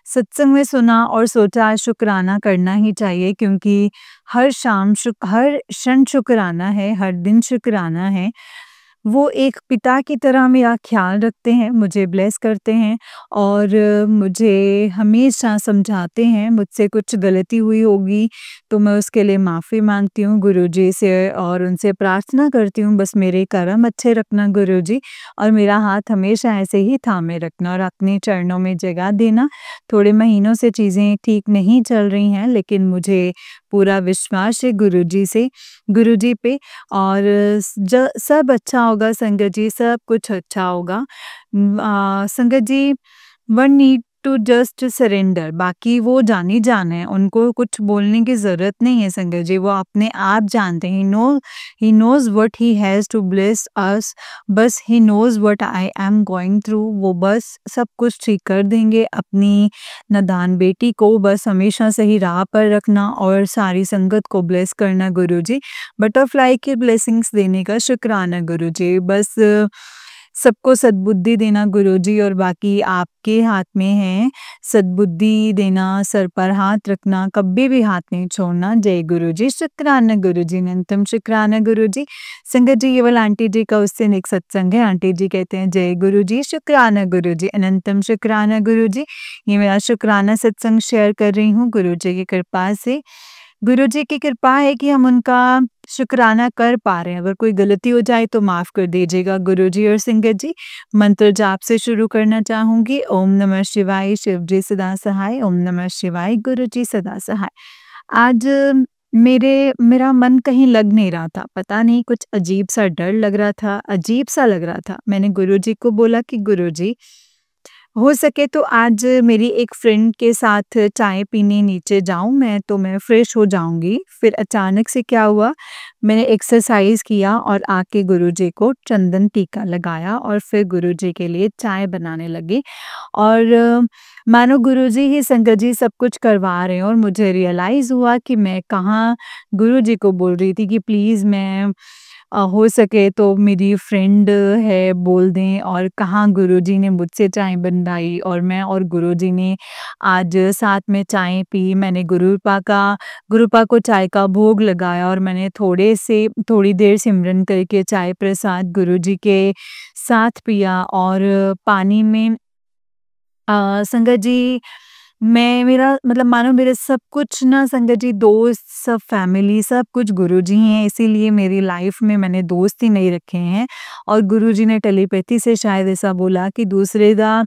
सत्संग में सुना और सोचा आज शुक्राना करना ही चाहिए क्योंकि हर शाम हर क्षण शुक्राना है, हर दिन शुक्राना है। वो एक पिता की तरह मेरा ख़्याल रखते हैं, मुझे ब्लेस करते हैं और मुझे हमेशा समझाते हैं, मुझसे कुछ गलती हुई होगी तो मैं उसके लिए माफ़ी माँगती हूँ गुरुजी से और उनसे प्रार्थना करती हूँ बस मेरे कर्म अच्छे रखना गुरुजी और मेरा हाथ हमेशा ऐसे ही थामे रखना और अपने चरणों में जगह देना। थोड़े महीनों से चीज़ें ठीक नहीं चल रही हैं लेकिन मुझे पूरा विश्वास है गुरुजी पे और सब अच्छा होगा संगत जी, सब कुछ अच्छा होगा। संगत जी, one need to just surrender, बाकी वो जान ही जान है, उनको कुछ बोलने की ज़रूरत नहीं है संगत जी, वो अपने आप जानते हैं। He knows what he has to bless us, बस he knows what I am going through, वो बस सब कुछ ठीक कर देंगे। अपनी नादान बेटी को बस हमेशा सही राह पर रखना और सारी संगत को ब्लेस करना गुरुजी। बटरफ्लाई की ब्लेसिंग्स देने का शुक्राना गुरुजी। बस सबको सद्बुद्धि देना गुरुजी और बाकी आपके हाथ में है। सद्बुद्धि देना, सर पर हाथ रखना, कभी भी हाथ नहीं छोड़ना। जय गुरुजी, शुक्राना गुरुजी, अनंतम शुक्राना गुरुजी। संगत जी, ये वाला आंटी जी का उससे नेक्स्ट सत्संग है। आंटी जी कहते हैं जय गुरुजी, शुक्राना गुरुजी, अनंतम शुक्राना गुरुजी। ये मेरा शुक्राना सत्संग शेयर कर रही हूँ गुरुजी की कृपा से। गुरुजी की कृपा है कि हम उनका शुक्राना कर पा रहे हैं। अगर कोई गलती हो जाए तो माफ़ कर दीजिएगा गुरुजी और संगत जी। मंत्र जाप से शुरू करना चाहूँगी। ओम नमः शिवाय, शिव जी सदा सहाय। ओम नमः शिवाय, गुरु जी सदा सहाय। आज मेरा मन कहीं लग नहीं रहा था। पता नहीं कुछ अजीब-सा डर लग रहा था, अजीब-सा लग रहा था। मैंने गुरुजी को बोला कि गुरुजी हो सके तो आज मेरी एक फ्रेंड के साथ चाय पीने नीचे जाऊँ मैं, तो मैं फ्रेश हो जाऊँगी। फिर अचानक से क्या हुआ, मैंने एक्सरसाइज़ किया और आके गुरुजी को चंदन टीका लगाया और फिर गुरुजी के लिए चाय बनाने लगी और मानो गुरुजी ही संगत जी सब कुछ करवा रहे हैं और मुझे रियलाइज़ हुआ कि मैं कहाँ गुरुजी को बोल रही थी कि प्लीज़ मैं हो सके तो मेरी फ्रेंड है बोल दें, और कहाँ गुरुजी ने मुझसे चाय बनवाई और मैं और गुरुजी ने आज साथ में चाय पी। मैंने गुरुपा को चाय का भोग लगाया और मैंने थोड़ी देर सिमरन करके चाय प्रसाद गुरुजी के साथ पिया। और पानी में संगत जी, मैं मेरा मतलब मानो मेरे सब कुछ ना संगत जी, दोस्त, सब फैमिली, सब कुछ गुरुजी ही हैं, इसीलिए मेरी लाइफ में मैंने दोस्त ही नहीं रखे हैं। और गुरुजी ने टेलीपैथी से शायद ऐसा बोला कि दूसरे दा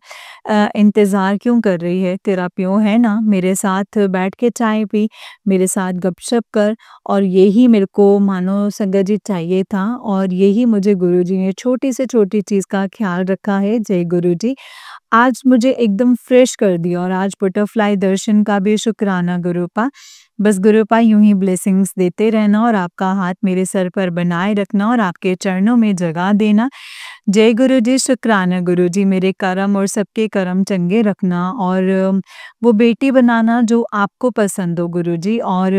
इंतज़ार क्यों कर रही है, तेरा प्यो है ना, मेरे साथ बैठ के चाय पी, मेरे साथ गपशप कर। और यही मेरे को मानो संगत जी चाहिए था, और यही मुझे गुरुजी ने छोटी से छोटी चीज़ का ख़्याल रखा है। जय गुरुजी। आज मुझे एकदम फ्रेश कर दिया, और आज बटरफ्लाई दर्शन का भी शुक्राना गुरुपा। बस गुरुपा यूँ ही ब्लेसिंग्स देते रहना और आपका हाथ मेरे सर पर बनाए रखना और आपके चरणों में जगह देना। जय गुरुजी, शुक्राना गुरुजी, मेरे कर्म और सबके कर्म चंगे रखना, और वो बेटी बनाना जो आपको पसंद हो गुरुजी। और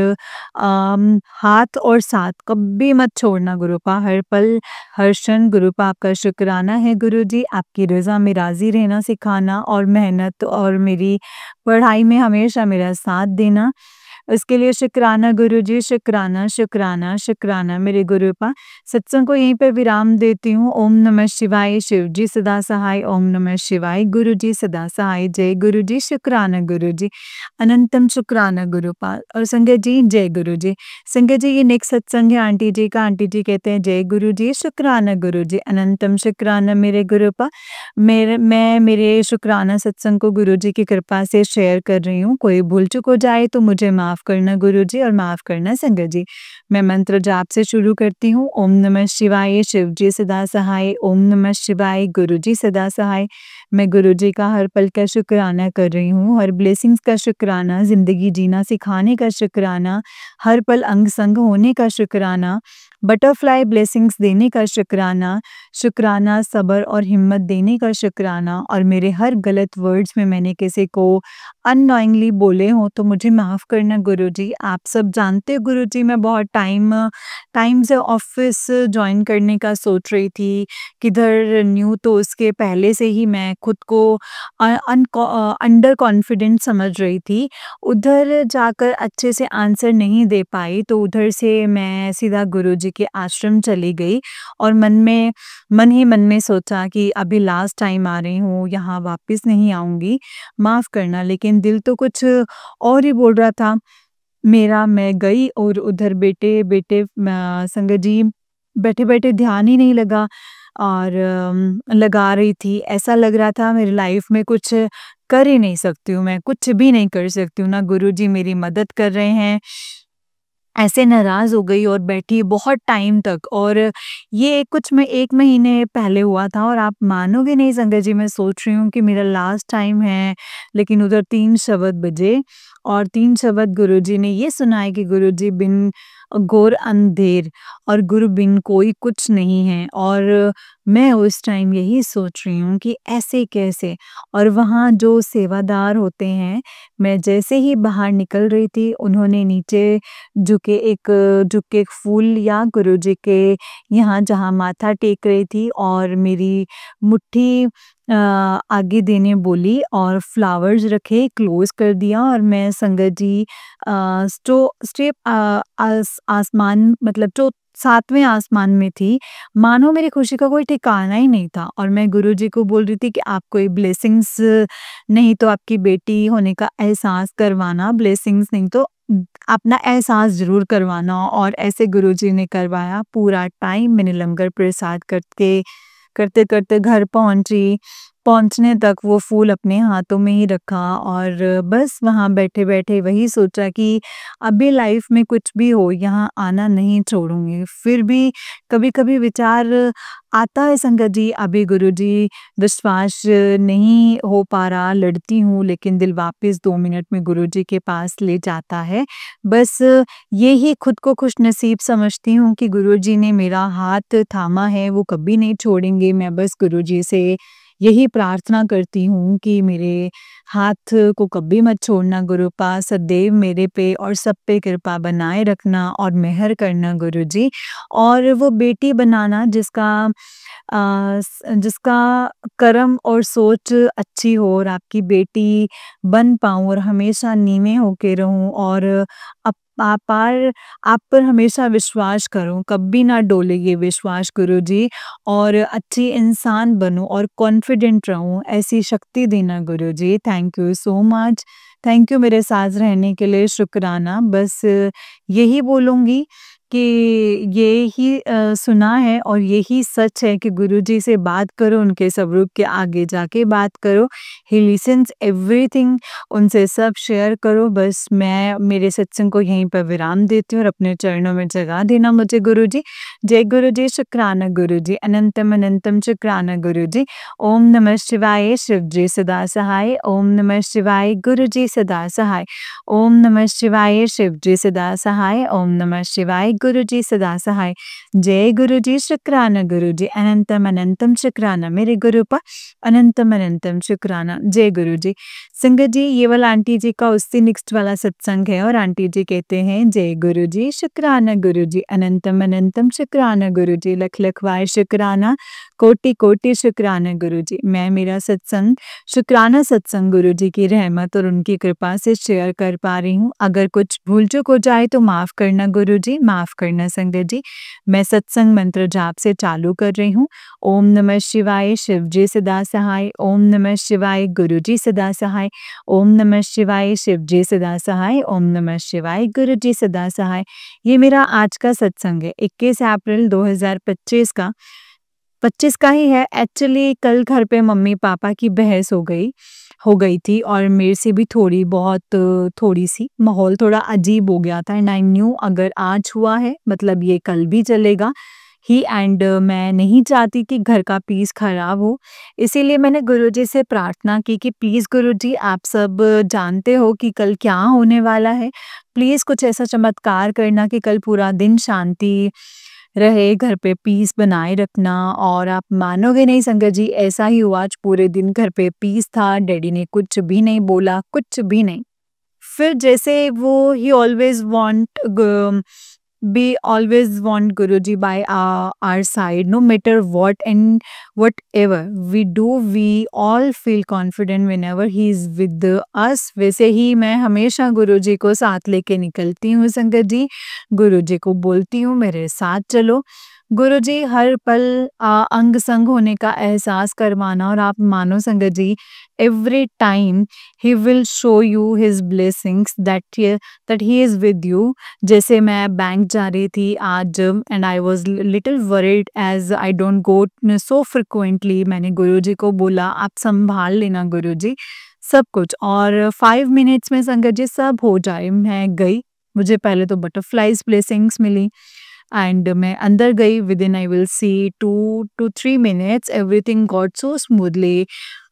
हाथ और साथ कभी मत छोड़ना गुरुपा, हर पल हर क्षण गुरुपा आपका शुक्राना है गुरुजी। आपकी रज़ा में राज़ी रहना सिखाना, और मेहनत और मेरी पढ़ाई में हमेशा मेरा साथ देना, उसके लिए शुक्राना गुरुजी, शुक्राना, शुक्राना, शुक्राना मेरे गुरुपा। सत्संग को यहीं पे विराम देती हूँ। ओम नमः शिवाय, शिव जी सदा सहाय। ओम नमः शिवाय, गुरु जी सदा सहाय। जय गुरु जी, शुक्राना गुरु जी, अनंतम शुक्राना गुरुपा। और संगत जी, जय गुरु जी। संगत जी, ये नेक्स्ट सत्संग है आंटी जी का। आंटी जी कहते हैं, जय गुरु जी, शुक्राना गुरु जी, अनंतम शुक्राना मेरे गुरुपा। मैं मेरे शुक्राना सत्संग को गुरु जी की कृपा से शेयर कर रही हूँ। कोई भूल चूक हो जाए तो मुझे माफ़ करना गुरु जी, और माफ़ करना संगत जी। मैं मंत्र जाप से शुरू करती हूँ। ओम नमः शिवाय, शिव जी सदा सहाय। ओम नमः शिवाय, गुरु जी सदा सहाय। मैं गुरु जी का हर पल का शुक्राना कर रही हूँ, हर ब्लेसिंग्स का शुक्राना, ज़िंदगी जीना सिखाने का शुक्राना, हर पल अंग संग होने का शुक्राना, बटरफ्लाई ब्लेसिंग्स देने का शुक्राना, शुक्राना सब्र और हिम्मत देने का शुक्राना। और मेरे हर गलत वर्ड्स में मैंने किसी को अननोइंगली बोले हों तो मुझे माफ़ करना गुरुजी। आप सब जानते हो गुरुजी, मैं बहुत टाइम से ऑफिस जॉइन करने का सोच रही थी, किधर न्यू, तो उसके पहले से ही मैं खुद को अंडर कॉन्फिडेंट समझ रही थी। उधर जाकर अच्छे से आंसर नहीं दे पाई, तो उधर से मैं सीधा गुरुजी के आश्रम चली गई, और मन ही मन में सोचा कि अभी लास्ट टाइम आ रही हूँ, यहाँ वापस नहीं आऊँगी, माफ़ करना। लेकिन दिल तो कुछ और ही बोल रहा था मेरा। मैं गई और उधर बेटे संगत जी, बैठे-बैठे ध्यान ही नहीं लगा, और लगा रही थी। ऐसा लग रहा था मेरी लाइफ में कुछ कर ही नहीं सकती हूँ, मैं कुछ भी नहीं कर सकती हूँ, ना गुरुजी मेरी मदद कर रहे हैं। ऐसे नाराज़ हो गई और बैठी बहुत टाइम तक। और ये कुछ में 1 महीने पहले हुआ था, और आप मानोगे नहीं संगत जी, मैं सोच रही हूँ कि मेरा लास्ट टाइम है, लेकिन उधर 3 शब्द बजे, और 3 शब्द गुरुजी ने ये सुनाए कि गुरुजी बिन घोर अंधेर, और गुरु बिन कोई कुछ नहीं है। और मैं उस टाइम यही सोच रही हूँ कि ऐसे कैसे। और वहाँ जो सेवादार होते हैं, मैं जैसे ही बाहर निकल रही थी, उन्होंने नीचे झुक के एक फूल लिया गुरुजी के यहाँ जहाँ माथा टेक रही थी, और मेरी मुट्ठी आगे देने बोली, और फ्लावर्स रखे, क्लोज कर दिया। और मैं संगत जी स्टेप आसमान, मतलब जो 7वें आसमान में थी, मानो मेरी खुशी का कोई ठिकाना ही नहीं था। और मैं गुरुजी को बोल रही थी कि आप कोई ब्लेसिंग्स नहीं तो आपकी बेटी होने का एहसास करवाना, ब्लेसिंग्स नहीं तो अपना एहसास ज़रूर करवाना। और ऐसे गुरुजी ने करवाया। पूरा टाइम मैंने लंगर प्रसाद करते-करते घर पहुँची। पहुँचने तक वो फूल अपने हाथों में ही रखा, और बस वहाँ बैठे-बैठे वही सोचा कि अभी लाइफ में कुछ भी हो, यहाँ आना नहीं छोड़ूँगी। फिर भी कभी-कभी विचार आता है संगत जी, अभी गुरुजी विश्वास नहीं हो पा रहा, लड़ती हूँ, लेकिन दिल वापस 2 मिनट में गुरुजी के पास ले जाता है। बस ये ही खुद को खुशनसीब समझती हूँ कि गुरुजी ने मेरा हाथ थामा है, वो कभी नहीं छोड़ेंगे। मैं बस गुरुजी से यही प्रार्थना करती हूँ कि मेरे हाथ को कभी मत छोड़ना गुरुपा, सदैव मेरे पे और सब पे कृपा बनाए रखना और मेहर करना गुरुजी। और वो बेटी बनाना जिसका कर्म और सोच अच्छी हो और आपकी बेटी बन पाऊँ और हमेशा नीवे होके रहूँ और अप आप पर हमेशा विश्वास करूँ, कभी ना डोले ये विश्वास गुरुजी और अच्छी इंसान बनूँ और कॉन्फिडेंट रहूँ, ऐसी शक्ति देना Guruji. Thank you so much. Thank you मेरे साथ रहने के लिए, शुक्राना। बस यही बोलूँगी कि ये ही सुना है और यही सच है कि गुरुजी से बात करो, उनके स्वरूप के आगे जाके बात करो। ही लिसन्स एवरीथिंग, उनसे सब शेयर करो। बस मैं मेरे सत्संग को यहीं पर विराम देती हूँ और अपने चरणों में जगह देना मुझे गुरुजी। जय गुरुजी, शुक्राना गुरुजी, अनंतम अनंतम शुक्राना गुरुजी। ओम नमः शिवाय, शिव जी सदा सहाय। ओम नमः शिवाय, गुरुजी सदा सहाय। ओम नमः शिवाय, शिव जी सदा सहाय। ओम नमः शिवाय, गुरुजी सदा सहाय। जय गुरुजी, शुक्राना गुरुजी, अनंतम अनंतम शुक्राना मेरे गुरुपा, अनंतम अनंतम शुक्राना। जय गुरुजी। संगत जी, ये वाला आंटी जी का उससे नेक्स्ट वाला सत्संग है और आंटी जी कहते हैं, जय गुरुजी, शुक्राना गुरुजी, अनंतम अनंतम शुक्राना गुरुजी, लख लख वार शुक्राना, कोटि कोटि शुक्राना गुरुजी। मैं मेरा सत्संग शुक्राना सत्संग गुरुजी की रहमत और उनकी कृपा से शेयर कर पा रही हूँ। अगर कुछ भूल चूक हो जाए तो माफ़ करना गुरुजी, माफ़ करना संगत जी। मैं सत्संग मंत्र जाप से चालू कर रही हूँ। ओम नमः शिवाय, शिव जी सदा सहाय। ओम नमः शिवाय, गुरुजी सदा सहाय। ओम नमः शिवाय, शिव जी सदा सहाय। ओम नमः शिवाय, गुरुजी सदा सहाय। ये मेरा आज का सत्संग है, 21 अप्रैल 2025 का। 25 का ही है एक्चुअली। कल घर पे मम्मी-पापा की बहस हो गई थी और मेरे से भी थोड़ी-सी माहौल थोड़ा अजीब हो गया था एंड आई न्यू अगर आज हुआ है मतलब ये कल भी चलेगा ही एंड मैं नहीं चाहती कि घर का पीस खराब हो। इसीलिए मैंने गुरुजी से प्रार्थना की कि प्लीज़ गुरुजी, आप सब जानते हो कि कल क्या होने वाला है। प्लीज़ कुछ ऐसा चमत्कार करना कि कल पूरा दिन शांति रहे, घर पे पीस बनाए रखना। और आप मानोगे नहीं संगत जी, ऐसा ही हुआ। आज पूरे दिन घर पे पीस था, डैडी ने कुछ भी नहीं बोला, कुछ भी नहीं। फिर जैसे वो we always want Guruji by our side, no matter what and whatever we do, we all feel confident whenever he is with us। वैसे ही मैं हमेशा गुरुजी को साथ लेके निकलती हूँ संगत जी। गुरुजी को बोलती हूँ मेरे साथ चलो। गुरुजी हर पल अंग संग होने का एहसास करवाना और आप मानो संगत जी, every time he will show you his blessings that he is with you. जैसे मैं बैंक जा रही थी आज and I was little worried as I don't go so frequently. मैंने गुरुजी को बोला आप संभाल लेना गुरुजी सब कुछ, और 5 मिनट्स में संगत जी सब हो जाए। मैं गई, मुझे पहले तो बटरफ्लाइज ब्लेसिंग्स मिली एंड मैं अंदर गई। With in I will see 2 to 3 minutes everything got so smoothly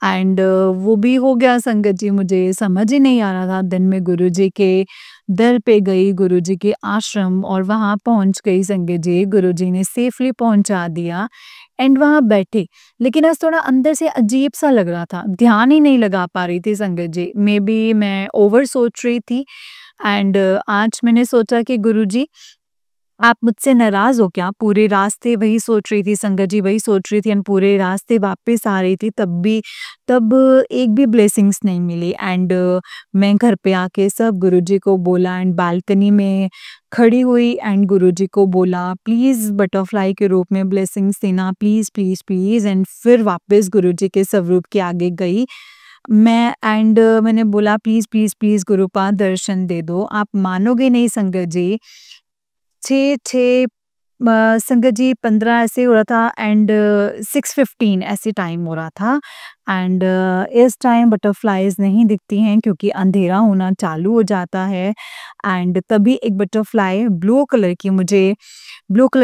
and वो भी हो गया संगत जी। मुझे समझ ही नहीं आ रहा था। देन मैं गुरुजी के दर पे गई, गुरुजी के आश्रम, और वहाँ पहुँच गई संगत जी। गुरुजी ने सेफली पहुँचा दिया एंड वहाँ बैठे। लेकिन आज थोड़ा अंदर से अजीब सा लग रहा था, ध्यान ही नहीं लगा पा रही थी संगत जी। मे बी मैं ओवर सोच रही थी एंड आज मैंने सोचा कि गुरुजी आप मुझसे नाराज़ हो क्या? पूरे रास्ते वही सोच रही थी संगत जी, वही सोच रही थी एंड पूरे रास्ते वापस आ रही थी तब एक भी ब्लेसिंग्स नहीं मिली एंड मैं घर पे आके सब गुरुजी को बोला एंड बालकनी में खड़ी हुई एंड गुरुजी को बोला प्लीज़ बटरफ्लाई के रूप में ब्लेसिंग्स देना प्लीज़, प्लीज़, प्लीज़। एंड फिर वापस गुरुजी के स्वरूप के आगे गई मैं एंड मैंने बोला प्लीज़, प्लीज़, प्लीज़ गुरुपा दर्शन दे दो। आप मानोगे नहीं संगत जी, 6 संगत जी 15 ऐसे हो रहा था एंड 6:15 ऐसे टाइम हो रहा था एंड इस टाइम बटरफ्लाइज नहीं दिखती हैं क्योंकि अंधेरा होना चालू हो जाता है एंड तभी एक बटरफ्लाई ब्लू कलर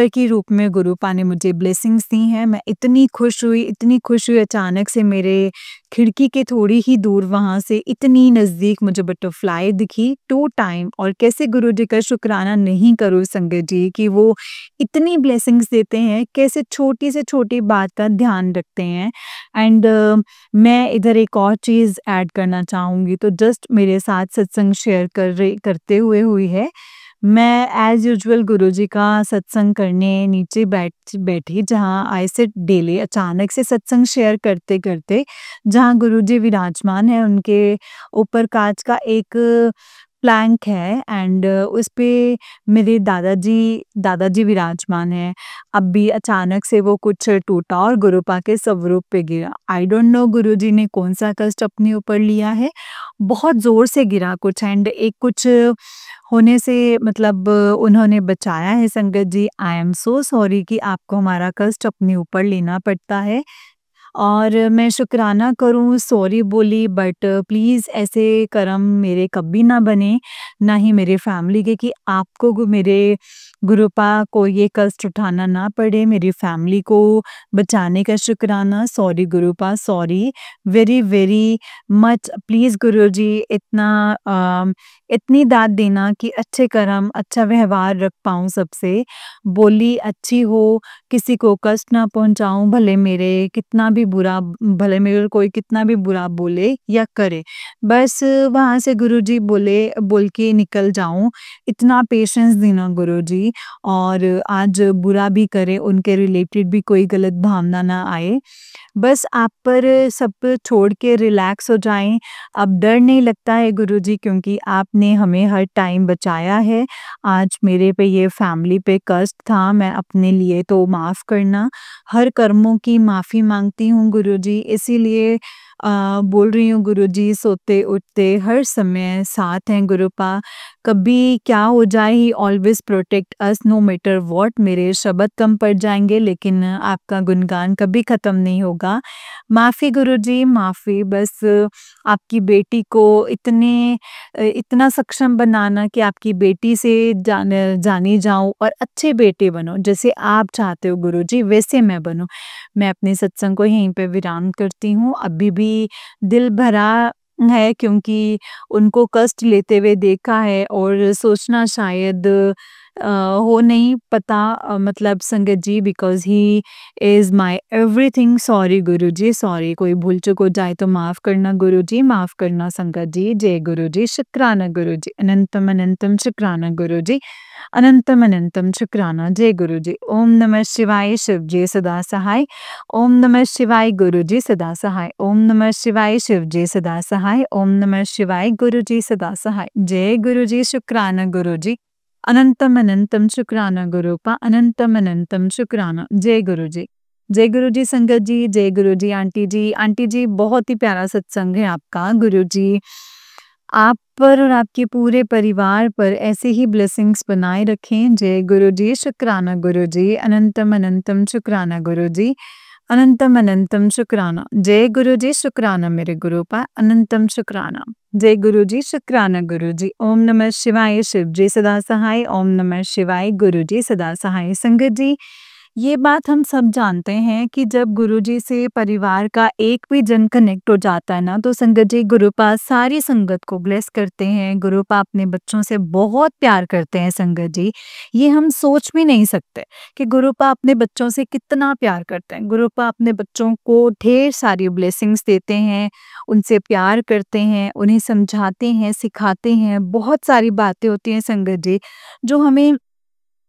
की रूप में गुरुपा ने मुझे ब्लेसिंग्स दी हैं। मैं इतनी खुश हुई अचानक से मेरे खिड़की के थोड़ी ही दूर वहाँ से इतनी नज़दीक मुझे बटरफ्लाई दिखी 2 टाइम। और कैसे गुरुजी का शुक्राना नहीं करूँ संगत जी कि वो इतनी ब्लेसिंग्स देते हैं, कैसे छोटी से छोटी बात का ध्यान रखते हैं। एंड मैं इधर एक और चीज़ ऐड करना चाहूँगी, तो जस्ट मेरे साथ सत्संग शेयर करते हुए हुई है। मैं एज़ यूजुअल गुरुजी का सत्संग करने नीचे बैठी, जहाँ आई सिट डेली। अचानक से सत्संग शेयर करते-करते, जहाँ गुरुजी विराजमान हैं, उनके ऊपर काँच का एक प्लैंक है एंड उस पे मेरे दादाजी विराजमान हैं। अभी अचानक से वो कुछ टूटा और गुरुपा के स्वरूप पे गिरा। आई डोंट नो गुरुजी ने कौन-सा कष्ट अपने ऊपर लिया है, बहुत ज़ोर से गिरा कुछ एंड एक कुछ होने से मतलब उन्होंने बचाया है संगत जी। आई एम सो सॉरी कि आपको हमारा कष्ट अपने ऊपर लेना पड़ता है। और मैं शुक्राना करूँ, सॉरी बोली, बट प्लीज़ ऐसे कर्म मेरे कभी ना बने, ना ही मेरे फैमिली के, कि आपको मेरे गुरुपा को ये कष्ट उठाना ना पड़े। मेरी फैमिली को बचाने का शुक्राना। सॉरी गुरुपा, sorry very very much. Please Guruji इतनी दाद देना कि अच्छे कर्म, अच्छा व्यवहार रख पाऊँ सबसे, बोली अच्छी हो, किसी को कष्ट ना पहुँचाऊँ, भले मेरे कोई कितना भी बुरा बोले या करे। बस वहाँ से गुरुजी बोल के निकल जाऊँ, इतना पेशेंस देना गुरुजी। और आज बुरा भी करे, उनके रिलेटेड भी कोई गलत भावना ना आए। बस आप पर सब छोड़ के रिलैक्स हो जाएँ। अब डर नहीं लगता है गुरुजी, क्योंकि आपने हमें हर टाइम बचाया है। आज मेरे पे ये फैमिली पे कष्ट था, मैं अपने लिए तो माफ़ करना। हर कर्मों की माफ़ी माँगती हूँ गुरुजी, इसीलिए बोल रही हूँ गुरुजी, सोते-उठते हर समय साथ हैं गुरुपा। कभी क्या हो जाए, he always protect us no matter what. मेरे शब्द कम पड़ जाएँगे, लेकिन आपका गुणगान कभी ख़त्म नहीं होगा। माफ़ी गुरुजी, माफ़ी। बस आपकी बेटी को इतना सक्षम बनाना कि आपकी बेटी से जानी जाऊँ और अच्छे बेटे बनो, जैसे आप चाहते हो गुरुजी, वैसे मैं बनूँ। मैं अपने सत्संग को यहीं पे विराम करती हूँ। अभी भी दिल भरा है, क्योंकि उनको कष्ट लेते हुए देखा है और सोचना शायद हो नहीं पता, मतलब संगत जी, because he is my everything. Sorry Guruji, sorry. कोई भूल-चूक हो जाए तो माफ़ करना गुरुजी, माफ़ करना संगत जी। जय गुरुजी, शुक्राना गुरुजी, अनंतम अनंतम शुक्राना गुरुजी, अनंतम अनंतम शुक्राना। जय गुरुजी। ओम नमः शिवाय, शिव जी सदा सहाय। ओम नमः शिवाय, गुरुजी सदा सहाय। ओम नमः शिवाय, शिव जी सदा सहाय। ओम नमः शिवाय, गुरुजी सदा सहाय। जय गुरुजी, शुक्राना गुरुजी, अनंतम अनंतम शुक्राना गुरुपा, अनंतम अनंतम शुक्राना। जय गुरुजी। जय गुरुजी संगत जी, जय गुरुजी आंटी जी। आंटी जी, बहुत ही प्यारा सत्संग है आपका। गुरुजी आप पर और आपके पूरे परिवार पर ऐसे ही ब्लेसिंग्स बनाए रखें। जय गुरुजी, शुक्राना गुरुजी, अनंतम अनंतम शुक्राना गुरुजी, अनंतम अनंतम शुक्राना। जय गुरुजी, शुक्राना मेरे गुरुपा, अनंतम शुक्राना। जय गुरुजी, शुक्राना गुरुजी। ओम नमः शिवाय, शिव जी सदा सहाय। ओम नमः शिवाय, गुरुजी सदा सहाय। संगत जी, ये बात हम सब जानते हैं कि जब गुरुजी से परिवार का एक भी जन कनेक्ट हो जाता है ना, तो संगत जी गुरुपा सारी संगत को ब्लेस करते हैं। गुरुपा अपने बच्चों से बहुत प्यार करते हैं संगत जी। ये हम सोच भी नहीं सकते कि गुरुपा अपने बच्चों से कितना प्यार करते हैं। गुरुपा अपने बच्चों को ढेर सारी ब्लेसिंग्स देते हैं, उनसे प्यार करते हैं, उन्हें समझाते हैं, सिखाते हैं। बहुत सारी बातें होती हैं संगत जी, जो हमें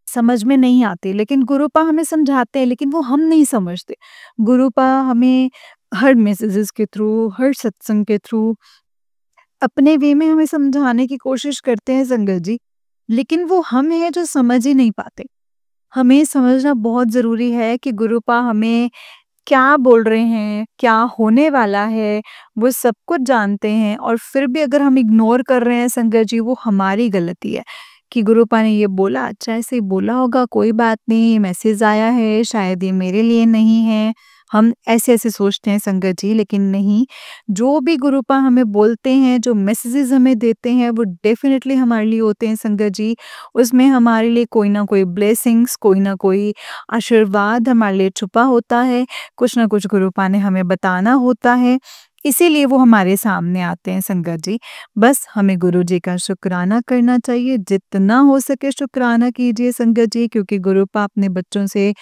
समझ में नहीं आती, लेकिन गुरुपा हमें समझाते हैं, लेकिन वो हम नहीं समझते। गुरुपा हमें हर मैसेजेस के थ्रू, हर सत्संग के थ्रू अपने वे में हमें समझाने की कोशिश करते हैं संगत जी, लेकिन वो हम हैं जो समझ ही नहीं पाते। हमें समझना बहुत ज़रूरी है कि गुरुपा हमें क्या बोल रहे हैं, क्या होने वाला है, वो सब कुछ जानते हैं, और फिर भी अगर हम इग्नोर कर रहे हैं संगत जी, वो हमारी गलती है। कि गुरुपा ने ये बोला, अच्छा ऐसे ही बोला होगा, कोई बात नहीं, मैसेज आया है, शायद ये मेरे लिए नहीं है। हम ऐसे-ऐसे सोचते हैं संगत जी, लेकिन नहीं, जो भी गुरुपा हमें बोलते हैं, जो मैसेजेस हमें देते हैं, वो डेफ़िनिटली हमारे लिए होते हैं संगत जी। उसमें हमारे लिए कोई ना कोई ब्लेसिंग्स, कोई ना कोई आशीर्वाद हमारे लिए छुपा होता है। कुछ ना कुछ गुरुपा ने हमें बताना होता है। इसीलिए वो हमारे सामने आते हैं संगत जी। बस हमें गुरु जी का शुक्राना करना चाहिए, जितना हो सके शुक्राना कीजिए संगत जी, क्योंकि गुरुपा अपने बच्चों से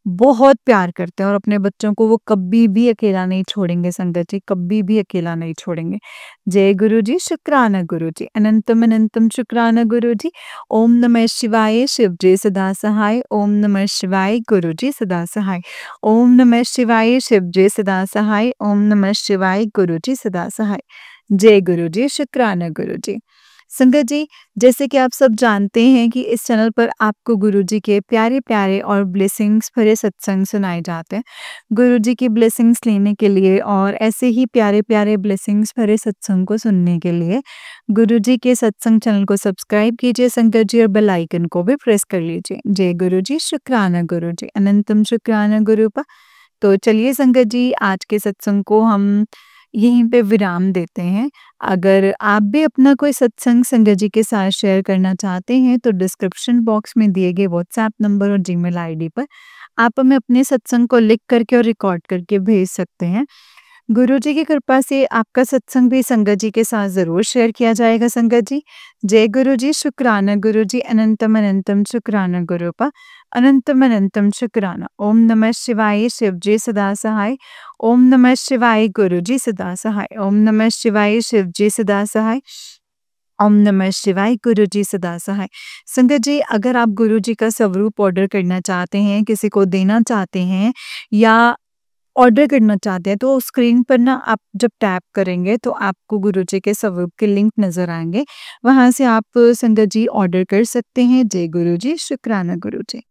बहुत प्यार करते हैं और अपने बच्चों को वो कभी भी अकेला नहीं छोड़ेंगे संगत जी, कभी भी अकेला नहीं छोड़ेंगे। जय गुरु जी, शुक्राना गुरु जी, अनंतम अनंतम शुक्राना गुरु जी। ओम नमः शिवाय, शिव जी सदा सहाय। ओम नमः शिवाय, गुरु जी सदा सहाय। ओम नमः शिवाय, शिव जी सदा सहाय। ओम नमः शिवाय, गुरु जी सदा सहाय। जय गुरु जी, शुक्राना गुरु जी। संगत जी, जैसे कि आप सब जानते हैं कि इस चैनल पर आपको गुरु जी के प्यारे-प्यारे और ब्लेसिंग्स भरे सत्संग सुनाए जाते हैं। गुरु जी की ब्लेसिंग्स लेने के लिए और ऐसे ही प्यारे-प्यारे ब्लेसिंग्स भरे सत्संग को सुनने के लिए गुरु जी के सत्संग चैनल को सब्सक्राइब कीजिए संगत जी, और बेल आइकन को भी प्रेस कर लीजिए। जय गुरु जी, शुक्राना गुरु जी, अनंतम शुक्राना गुरुपा। तो चलिए संगत जी, आज के सत्संग को हम यहीं पे विराम देते हैं। अगर आप भी अपना कोई सत्संग संगत जी के साथ शेयर करना चाहते हैं तो डिस्क्रिप्शन बॉक्स में दिए गए व्हाट्सएप नंबर और जीमेल आईडी पर आप हमें अपने सत्संग को लिख करके और रिकॉर्ड करके भेज सकते हैं। गुरु जी की कृपा से आपका सत्संग भी संगत जी के साथ ज़रूर शेयर किया जाएगा संगत जी। जय गुरु जी, शुक्राना गुरु जी, अनंतम अनंतम शुक्राना गुरुपा। अनंतम अनंतम शुक्राना। ओम नमः शिवाय, शिव जी सदा सहाय। ओम नमः शिवाय, गुरु जी सदा सहाय। ओम नमः शिवाय, शिव जी सदा सहाय। ओम नमः शिवाय, गुरु जी सदा सहाय। संगत जी, अगर आप गुरु जी का स्वरूप ऑर्डर करना चाहते हैं, किसी को देना चाहते हैं या ऑर्डर करना चाहते हैं, तो स्क्रीन पर ना आप जब टैप करेंगे तो आपको गुरु जी के स्वरूप के लिंक नज़र आएँगे। वहाँ से आप संगत जी ऑर्डर कर सकते हैं। जय गुरु जी, शुक्राना गुरु जी।